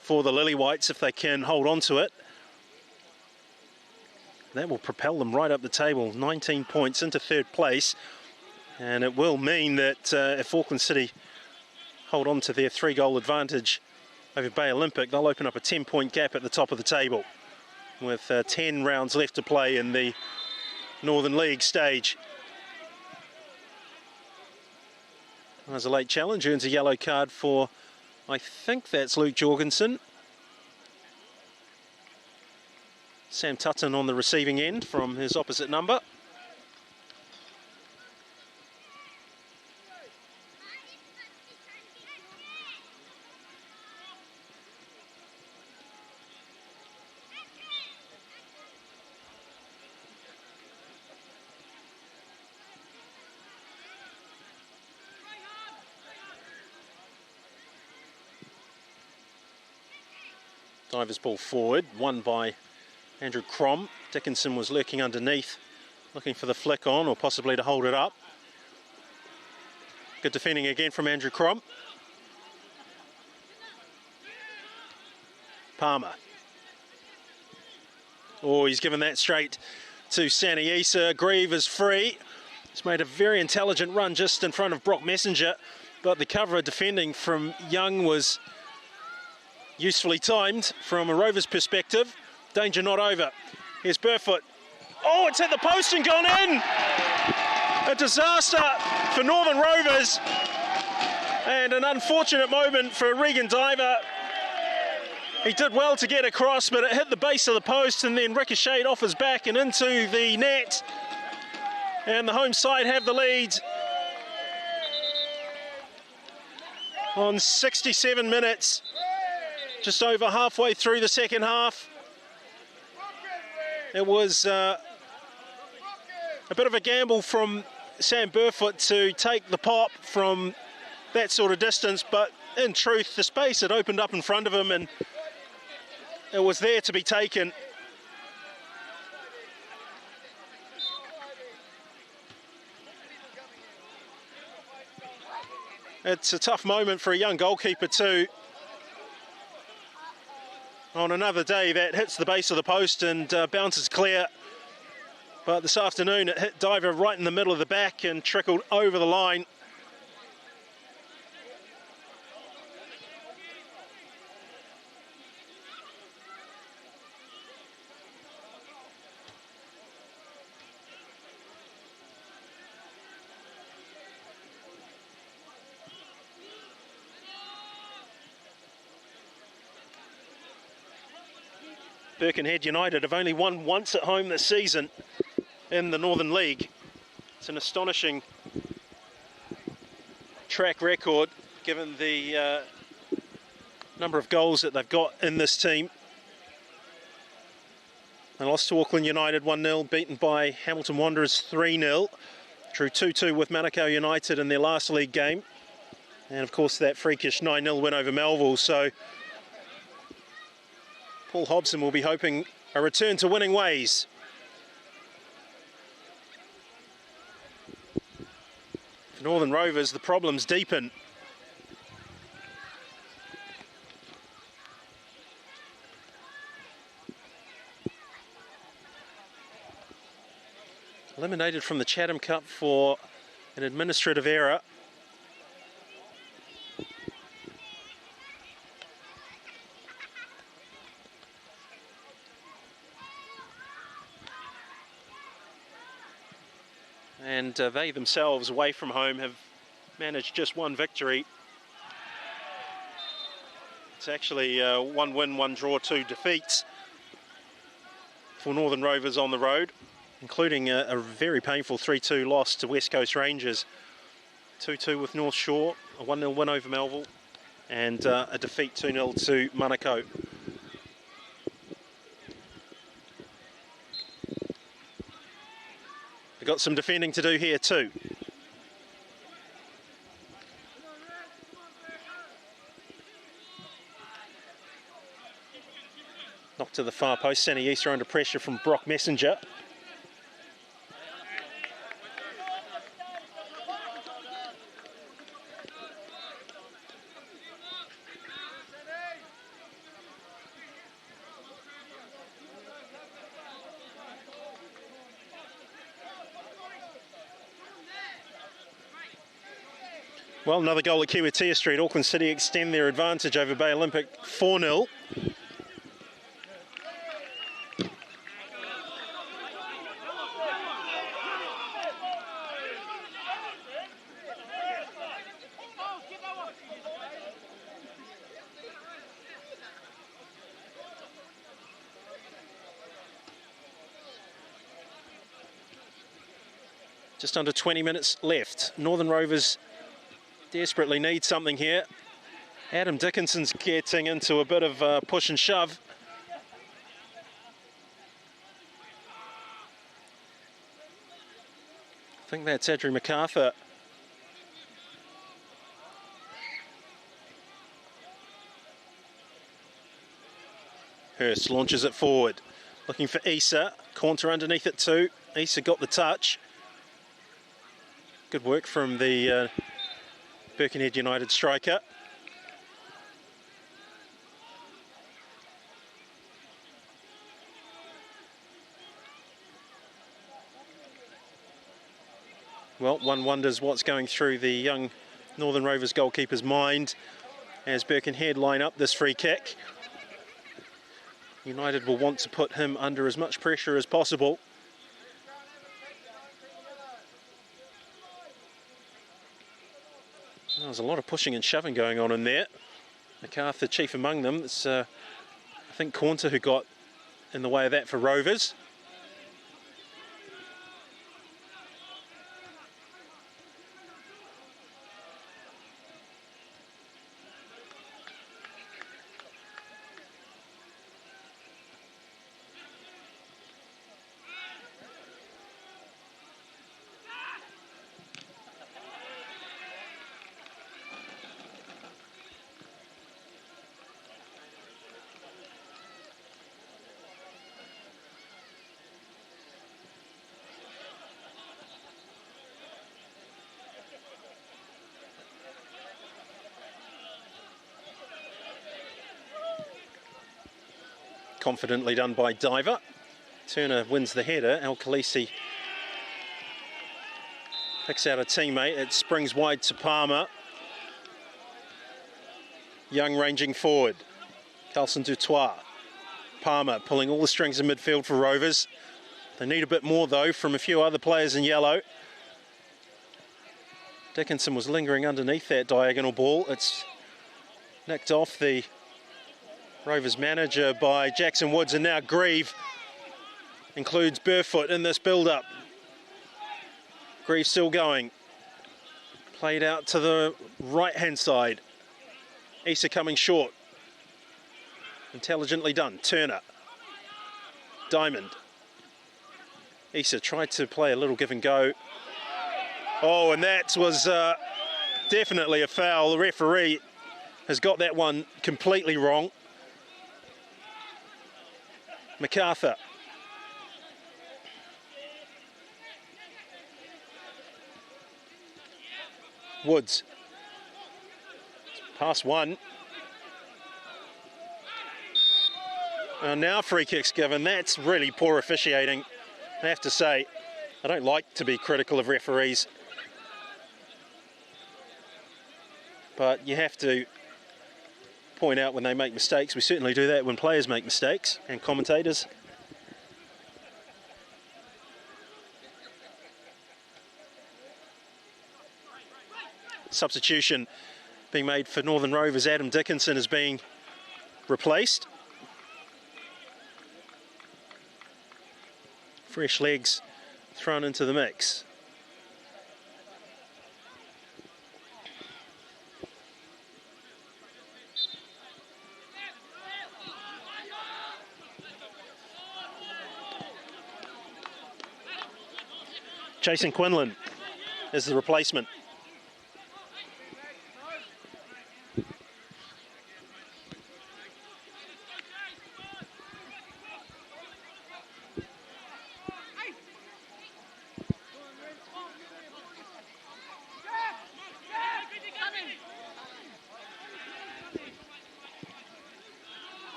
for the Lily-Whites if they can hold on to it. That will propel them right up the table, 19 points into third place. And it will mean that if Auckland City hold on to their 3-goal advantage over Bay Olympic, they'll open up a 10-point gap at the top of the table with 10 rounds left to play in the Northern League stage. There's a late challenge, earns a yellow card for, I think that's Luke Jorgensen. Sam Tutton on the receiving end from his opposite number. Divers ball forward, won by Andrew Crom. Dickinson was lurking underneath, looking for the flick on or possibly to hold it up. Good defending again from Andrew Crom. Palmer. Oh, he's given that straight to Sani Issa. Grieve is free. He's made a very intelligent run just in front of Brock Messenger, but the cover of defending from Young was usefully timed from a Rovers perspective. Danger not over. Here's Burfoot. Oh, it's hit the post and gone in! A disaster for Northern Rovers. And an unfortunate moment for Regan Diver. He did well to get across, but it hit the base of the post and then ricocheted off his back and into the net. And the home side have the lead on 67 minutes. Just over halfway through the second half. It was a A bit of a gamble from Sam Burfoot to take the pop from that sort of distance, but in truth, the space had opened up in front of him and it was there to be taken. It's a tough moment for a young goalkeeper too. On another day that hits the base of the post and bounces clear. But this afternoon it hit Diver right in the middle of the back and trickled over the line. Birkenhead United have only won once at home this season in the Northern League. It's an astonishing track record given the number of goals that they've got in this team. They lost to Auckland United 1-0, beaten by Hamilton Wanderers 3-0. Drew 2-2 with Manukau United in their last league game. And of course that freakish 9-0 win over Melville. So Paul Hobson will be hoping a return to winning ways. For Northern Rovers, the problems deepen. Eliminated from the Chatham Cup for an administrative error. And they themselves, away from home, have managed just one victory. It's actually 1 win, 1 draw, 2 defeats for Northern Rovers on the road, including a very painful 3-2 loss to West Coast Rangers, 2-2 with North Shore, a 1-0 win over Melville, and a defeat 2-0 to Manukau. They've got some defending to do here too. Knocked to the far post, Sunny Easter under pressure from Brock Messenger. Well, another goal at Kiwitea Street. Auckland City extend their advantage over Bay Olympic 4-0. Just under 20 minutes left. Northern Rovers desperately need something here. Adam Dickinson's getting into a bit of push and shove. I think that's Andrew MacArthur. Hurst launches it forward. Looking for Issa. Caunter underneath it too. Issa got the touch. Good work from the Birkenhead United striker. Well, one wonders what's going through the young Northern Rovers goalkeeper's mind as Birkenhead line up this free kick. United will want to put him under as much pressure as possible. There's a lot of pushing and shoving going on in there. MacArthur chief among them. It's, I think, Caunter who got in the way of that for Rovers. confidently done by Diver. Turner wins the header. Al Khaleesi picks out a teammate. It springs wide to Palmer. Young ranging forward. Carlson Dutois. Palmer pulling all the strings in midfield for Rovers. They need a bit more though from a few other players in yellow. Dickinson was lingering underneath that diagonal ball. It's nicked off the Rovers manager by Jackson Woods, and now Grieve includes Burfoot in this build-up. Grieve still going. Played out to the right-hand side. Issa coming short. Intelligently done. Turner. Diamond. Issa tried to play a little give and go. Oh, and that was definitely a foul. The referee has got that one completely wrong. MacArthur. Woods. Pass one. And now free kicks given. That's really poor officiating, I have to say. I don't like to be critical of referees, but you have to point out when they make mistakes. We certainly do that when players make mistakes, and commentators. Substitution being made for Northern Rovers. Adam Dickinson is being replaced. Fresh legs thrown into the mix. Jason Quinlan is the replacement.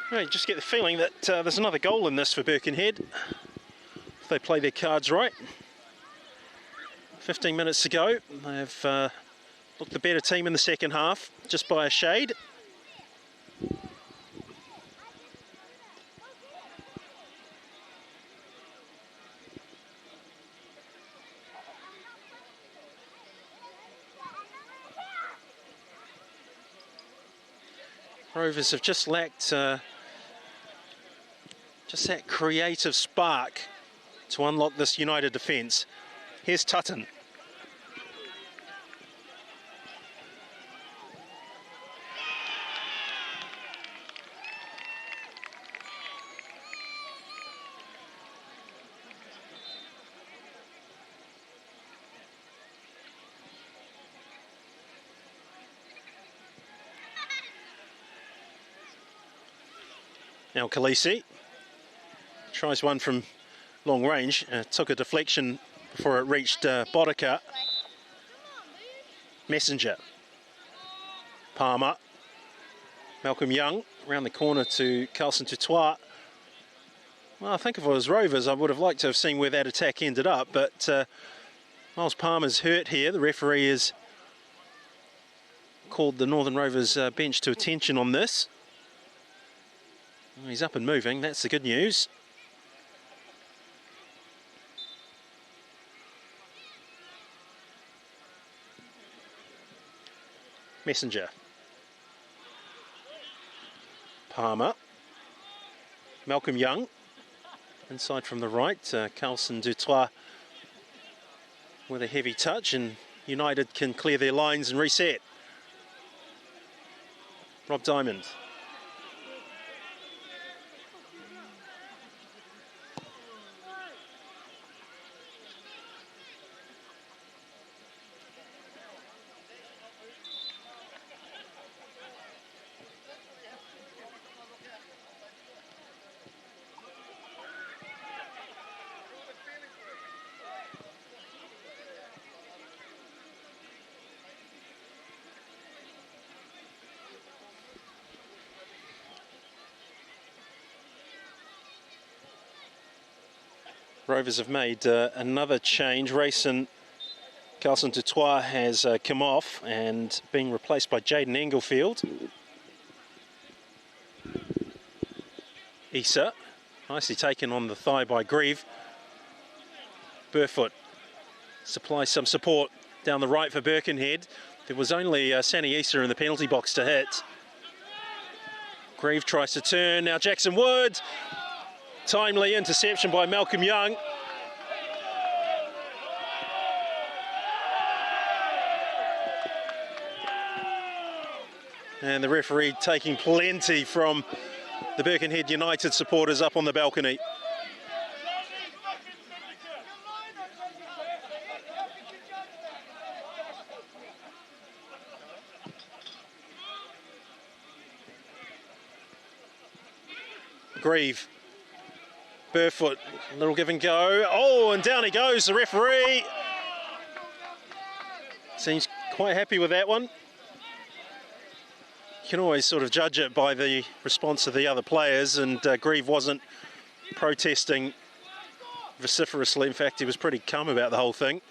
I just get the feeling that there's another goal in this for Birkenhead, if they play their cards right. 15 minutes to go. They've looked the better team in the second half, just by a shade. Rovers have just lacked just that creative spark to unlock this United defence. Here's Tutton. Now Khaleesi tries one from long range, took a deflection before it reached Boddicker. Messenger. Palmer. Malcolm Young around the corner to Carlson Dutois. Well, I think if it was Rovers, I would have liked to have seen where that attack ended up, but Miles Palmer's hurt here. The referee has called the Northern Rovers bench to attention on this. He's up and moving, that's the good news. Messenger. Palmer. Malcolm Young. Inside from the right, Carlson Dutois with a heavy touch, and United can clear their lines and reset. Rob Diamond. Rovers have made another change. Rayson Carlson Dutoit has come off and been replaced by Jaden Englefield. Issa, nicely taken on the thigh by Grieve. Burfoot supplies some support down the right for Birkenhead. There was only Sani Issa in the penalty box to hit. Grieve tries to turn, now Jackson Wood. Timely interception by Malcolm Young. And the referee taking plenty from the Birkenhead United supporters up on the balcony. Grieve, Burfoot, little give and go. Oh, and down he goes, the referee. Seems quite happy with that one. You can always sort of judge it by the response of the other players, and Grieve wasn't protesting vociferously. In fact, he was pretty calm about the whole thing.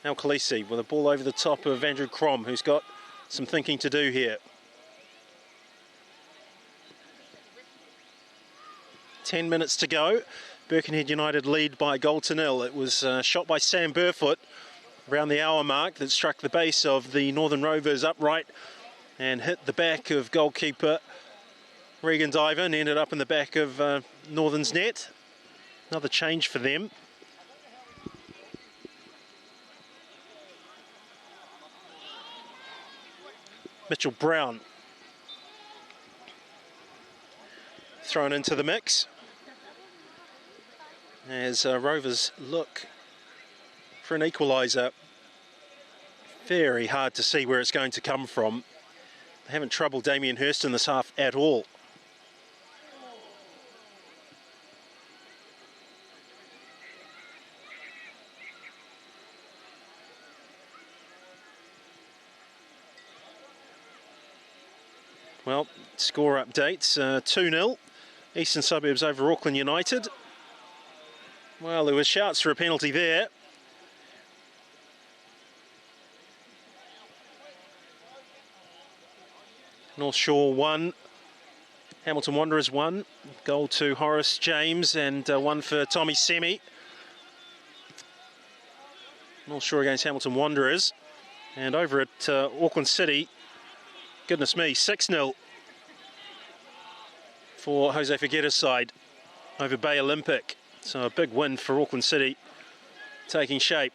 Now Khaleesi with a ball over the top of Andrew Crom, who's got some thinking to do here. 10 minutes to go. Birkenhead United lead by a goal to nil. It was shot by Sam Burfoot around the hour mark that struck the base of the Northern Rovers upright and hit the back of goalkeeper Regan Diver and ended up in the back of Northern's net. Another change for them. Mitchell Brown thrown into the mix as Rovers look for an equaliser. Very hard to see where it's going to come from. They haven't troubled Damien Hirst in this half at all. Well, score updates, 2-0. Eastern Suburbs over Auckland United. Well, there was shouts for a penalty there. North Shore 1, Hamilton Wanderers 1. Goal to Horace James and 1 for Tommy Semi. North Shore against Hamilton Wanderers. And over at Auckland City, goodness me, 6-0 for Jose Figueira's side over Bay Olympic. So a big win for Auckland City taking shape.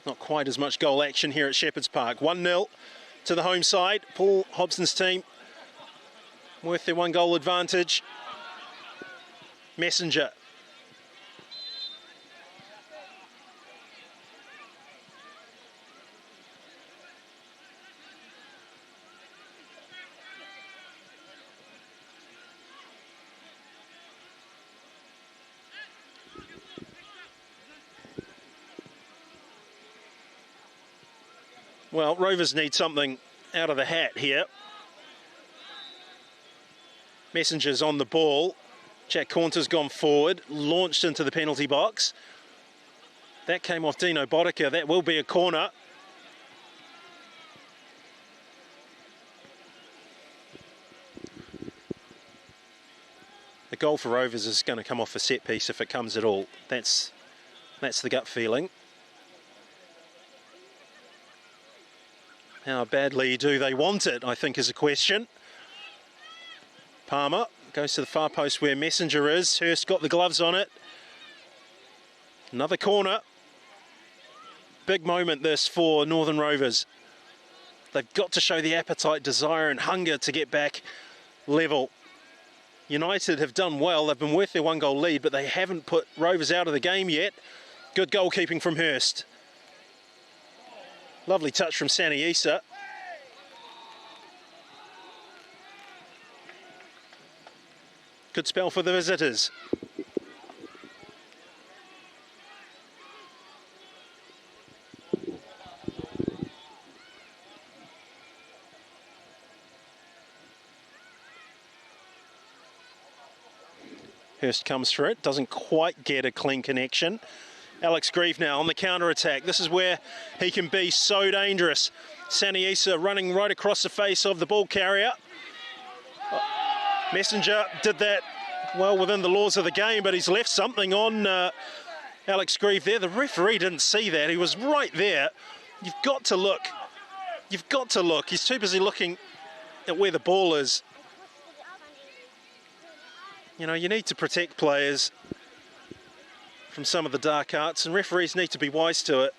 Not quite as much goal action here at Shepherd's Park. 1-0 to the home side. Paul Hobson's team with their 1 goal advantage. Messenger. Well, Rovers need something out of the hat here. Messenger's on the ball. Jack Caunter's gone forward, launched into the penalty box. That came off Dino Bodica. That will be a corner. The goal for Rovers is going to come off a set piece if it comes at all. That's the gut feeling. How badly do they want it, I think, is a question. Palmer goes to the far post where Messenger is. Hurst got the gloves on it. Another corner. Big moment this for Northern Rovers. They've got to show the appetite, desire and hunger to get back level. United have done well. They've been worth their 1 goal lead, but they haven't put Rovers out of the game yet. Good goalkeeping from Hurst. Lovely touch from Sani Issa. Good spell for the visitors. Hurst comes for it, doesn't quite get a clean connection. Alex Grieve now on the counter-attack. This is where he can be so dangerous. Saniisa running right across the face of the ball carrier. Messenger did that well within the laws of the game, but he's left something on Alex Grieve there. The referee didn't see that. He was right there. You've got to look. You've got to look. He's too busy looking at where the ball is. You know, you need to protect players from some of the dark arts, and referees need to be wise to it.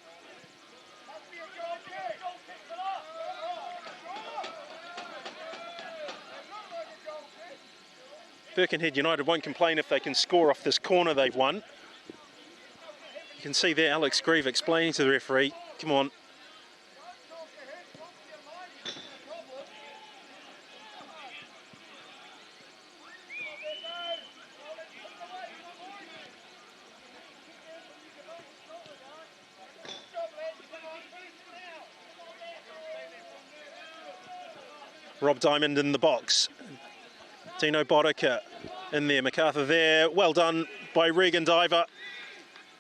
Birkenhead United won't complain if they can score off this corner they've won. You can see there Alex Grieve explaining to the referee, come on. Rob Diamond in the box. Dino Bodica in there. MacArthur there. Well done by Regan Diver.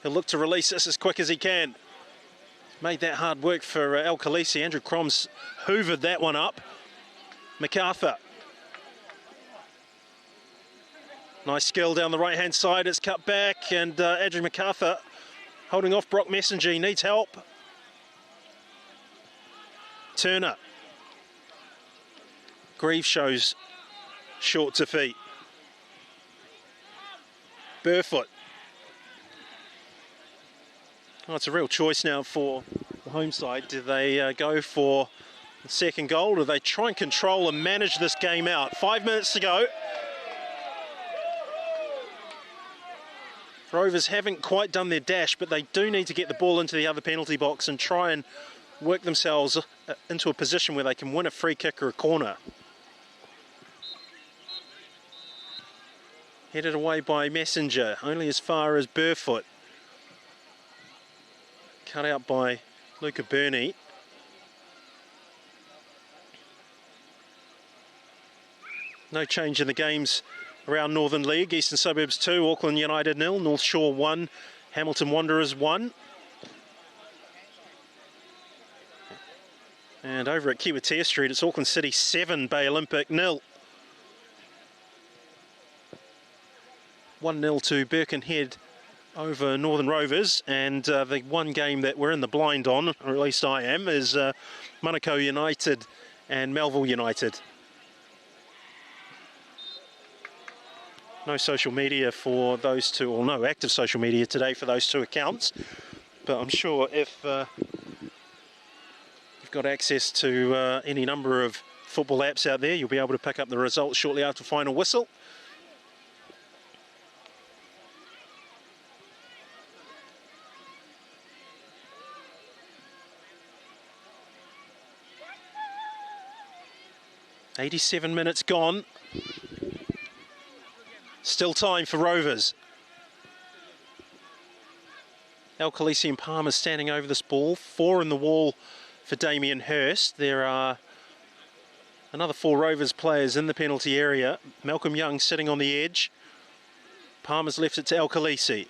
He'll look to release this as quick as he can. Made that hard work for El Khaleesi. Andrew Crom's hoovered that one up. MacArthur. Nice skill down the right-hand side. It's cut back, and Andrew MacArthur holding off Brock Messenger. He needs help. Turner. Grieve shows short to feet. Barefoot. Oh, it's a real choice now for the home side. Do they go for the second goal? Or do they try and control and manage this game out? 5 minutes to go. Rovers haven't quite done their dash, but they do need to get the ball into the other penalty box and try and work themselves into a position where they can win a free kick or a corner. Headed away by Messenger, only as far as Barefoot. Cut out by Luca Burney. No change in the games around Northern League. Eastern Suburbs 2, Auckland United 0, North Shore 1, Hamilton Wanderers 1. And over at Kiwatea Street, it's Auckland City 7, Bay Olympic 0. 1-0 to Birkenhead over Northern Rovers, and the one game that we're in the blind on, or at least I am, is Manukau United and Melville United. No social media for those two, or no active social media today for those two accounts, but I'm sure if you've got access to any number of football apps out there, you'll be able to pick up the results shortly after final whistle. .87 minutes gone. Still time for Rovers. El Khaleesi and Palmer standing over this ball. 4 in the wall for Damien Hurst. There are another 4 Rovers players in the penalty area. Malcolm Young sitting on the edge. Palmer's left it to El Khaleesi.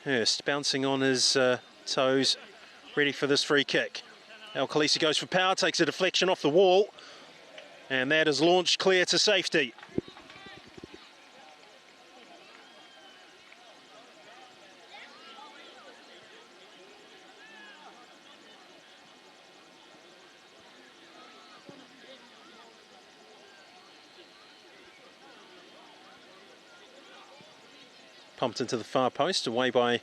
Hurst bouncing on his toes, ready for this free kick. El Khaleesi goes for power, takes a deflection off the wall, and that is launched clear to safety. Pumped into the far post, away by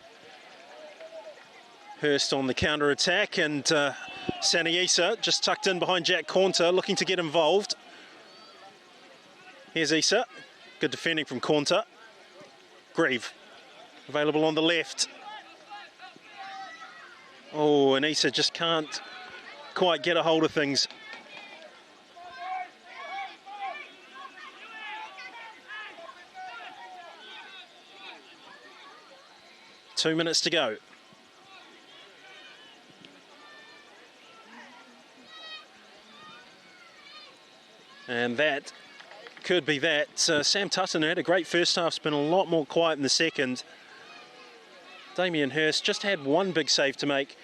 Hurst on the counter-attack, and Saniisa just tucked in behind Jack Cornter, looking to get involved. Here's Issa. Good defending from Cornter. Grieve, available on the left. Oh, and Issa just can't quite get a hold of things. Two minutes to go. And that could be that. Sam Tutton had a great first half, has been a lot more quiet in the second. Damien Hirst just had one big save to make.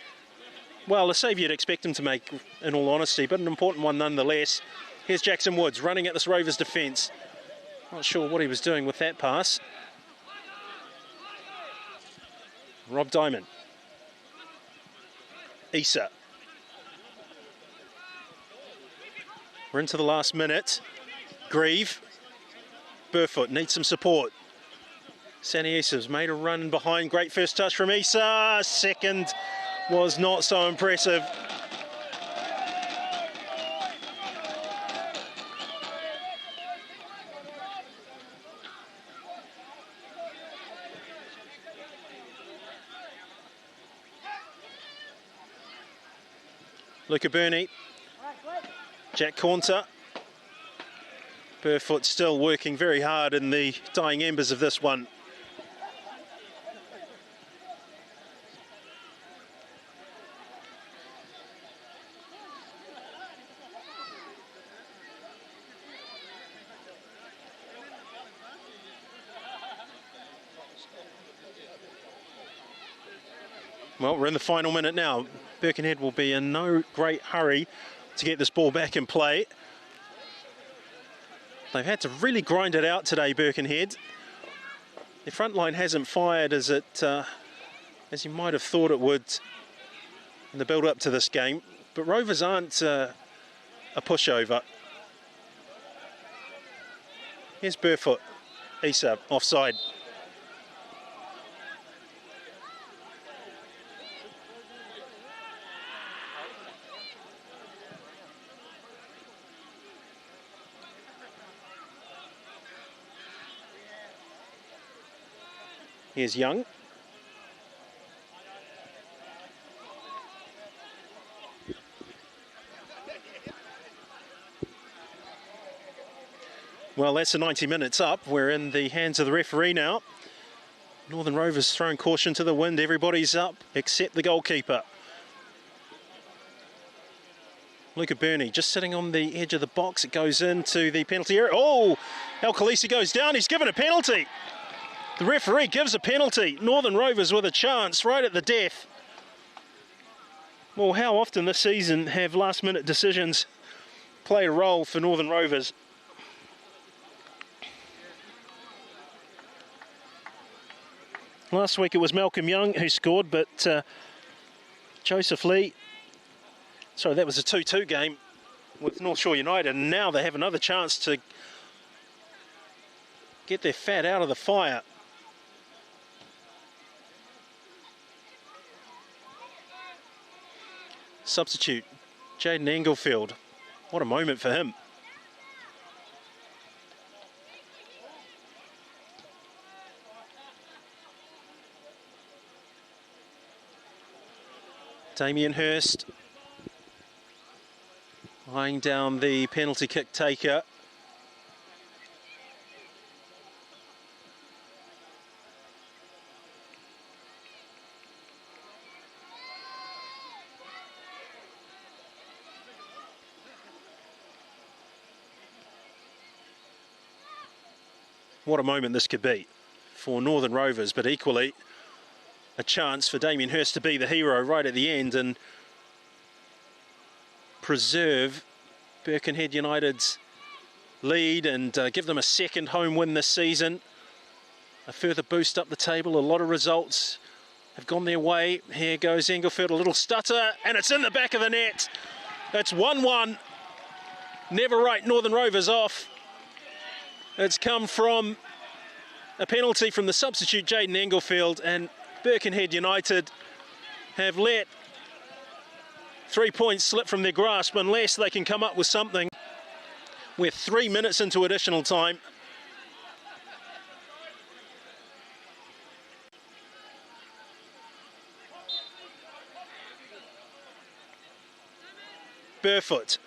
Well, a save you'd expect him to make, in all honesty, but an important one nonetheless. Here's Jackson Woods running at this Rovers defence. Not sure what he was doing with that pass. Rob Diamond. Issa. We're into the last minute. Grieve. Burfoot needs some support. Sani Issa's made a run behind. Great first touch from Issa. Second was not so impressive. Luca Burney. Jack Cornter. Burfoot still working very hard in the dying embers of this one. Well, we're in the final minute now. Birkenhead will be in no great hurry to get this ball back in play. They've had to really grind it out today, Birkenhead. Their front line hasn't fired as you might have thought it would in the build-up to this game. But Rovers aren't a pushover. Here's Burfoot. Issa offside. Here's Young. Well, that's the 90 minutes up. We're in the hands of the referee now. Northern Rovers throwing caution to the wind. Everybody's up except the goalkeeper. Luca Burney just sitting on the edge of the box. It goes into the penalty area. Oh, El Khaleesi goes down. He's given a penalty. The referee gives a penalty. Northern Rovers with a chance right at the death. Well, how often this season have last-minute decisions played a role for Northern Rovers? Last week it was Malcolm Young who scored, but Joseph Lee... Sorry, that was a 2-2 game with North Shore United, and now they have another chance to get their fat out of the fire. Substitute, Jaden Englefield. What a moment for him. Damien Hirst eyeing down the penalty kick taker. What a moment this could be for Northern Rovers, but equally a chance for Damien Hirst to be the hero right at the end and preserve Birkenhead United's lead and give them a second home win this season. A further boost up the table. A lot of results have gone their way. Here goes Englefield, a little stutter, and it's in the back of the net. It's 1-1. Never write Northern Rovers off. It's come from a penalty from the substitute Jaden Englefield, and Birkenhead United have let 3 points slip from their grasp unless they can come up with something. We're 3 minutes into additional time. Burfoot.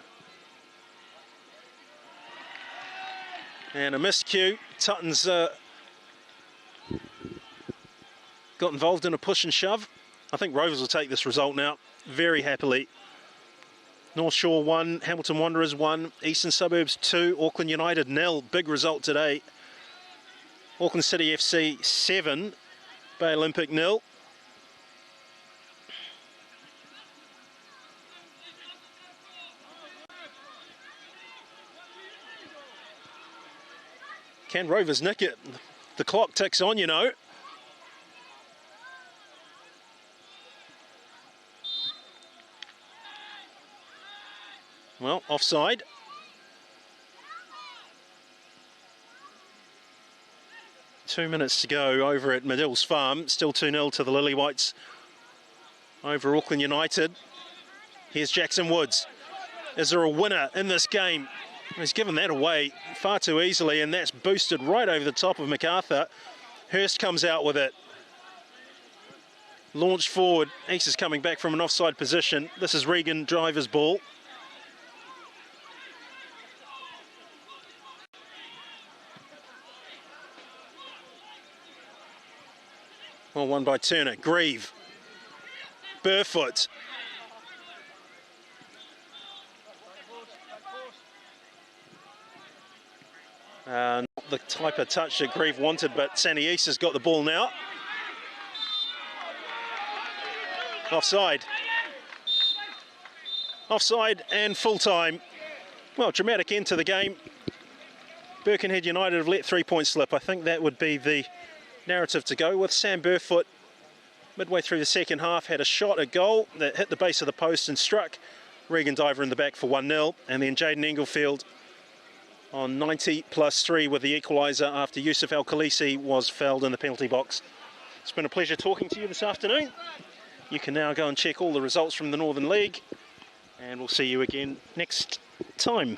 And a miscue. Tutton's got involved in a push and shove. I think Rovers will take this result now very happily. North Shore 1, Hamilton Wanderers 1, Eastern Suburbs 2, Auckland United 0. Big result today. Auckland City FC 7, Bay Olympic 0. Can Rovers nick it? The clock ticks on, you know. Well, offside. Two minutes to go over at Medill's Farm. Still 2-0 to the Lily Whites over Auckland United. Here's Jackson Woods. Is there a winner in this game? He's given that away far too easily, and that's boosted right over the top of MacArthur. Hurst comes out with it. Launched forward. Ace is coming back from an offside position. This is Regan Driver's ball. Well, won by Turner. Grieve. Burfoot. Not the type of touch that Grieve wanted, but Sandy East has got the ball now. Offside. Offside and full time. Well, dramatic end to the game. Birkenhead United have let 3 points slip. I think that would be the narrative to go with. Sam Burfoot, midway through the second half, had a shot at goal that hit the base of the post and struck Regan Diver in the back for 1-0. And then Jaden Englefield on 90+3 with the equaliser after Yusuf Al-Khalisi was fouled in the penalty box. It's been a pleasure talking to you this afternoon. You can now go and check all the results from the Northern League, and we'll see you again next time.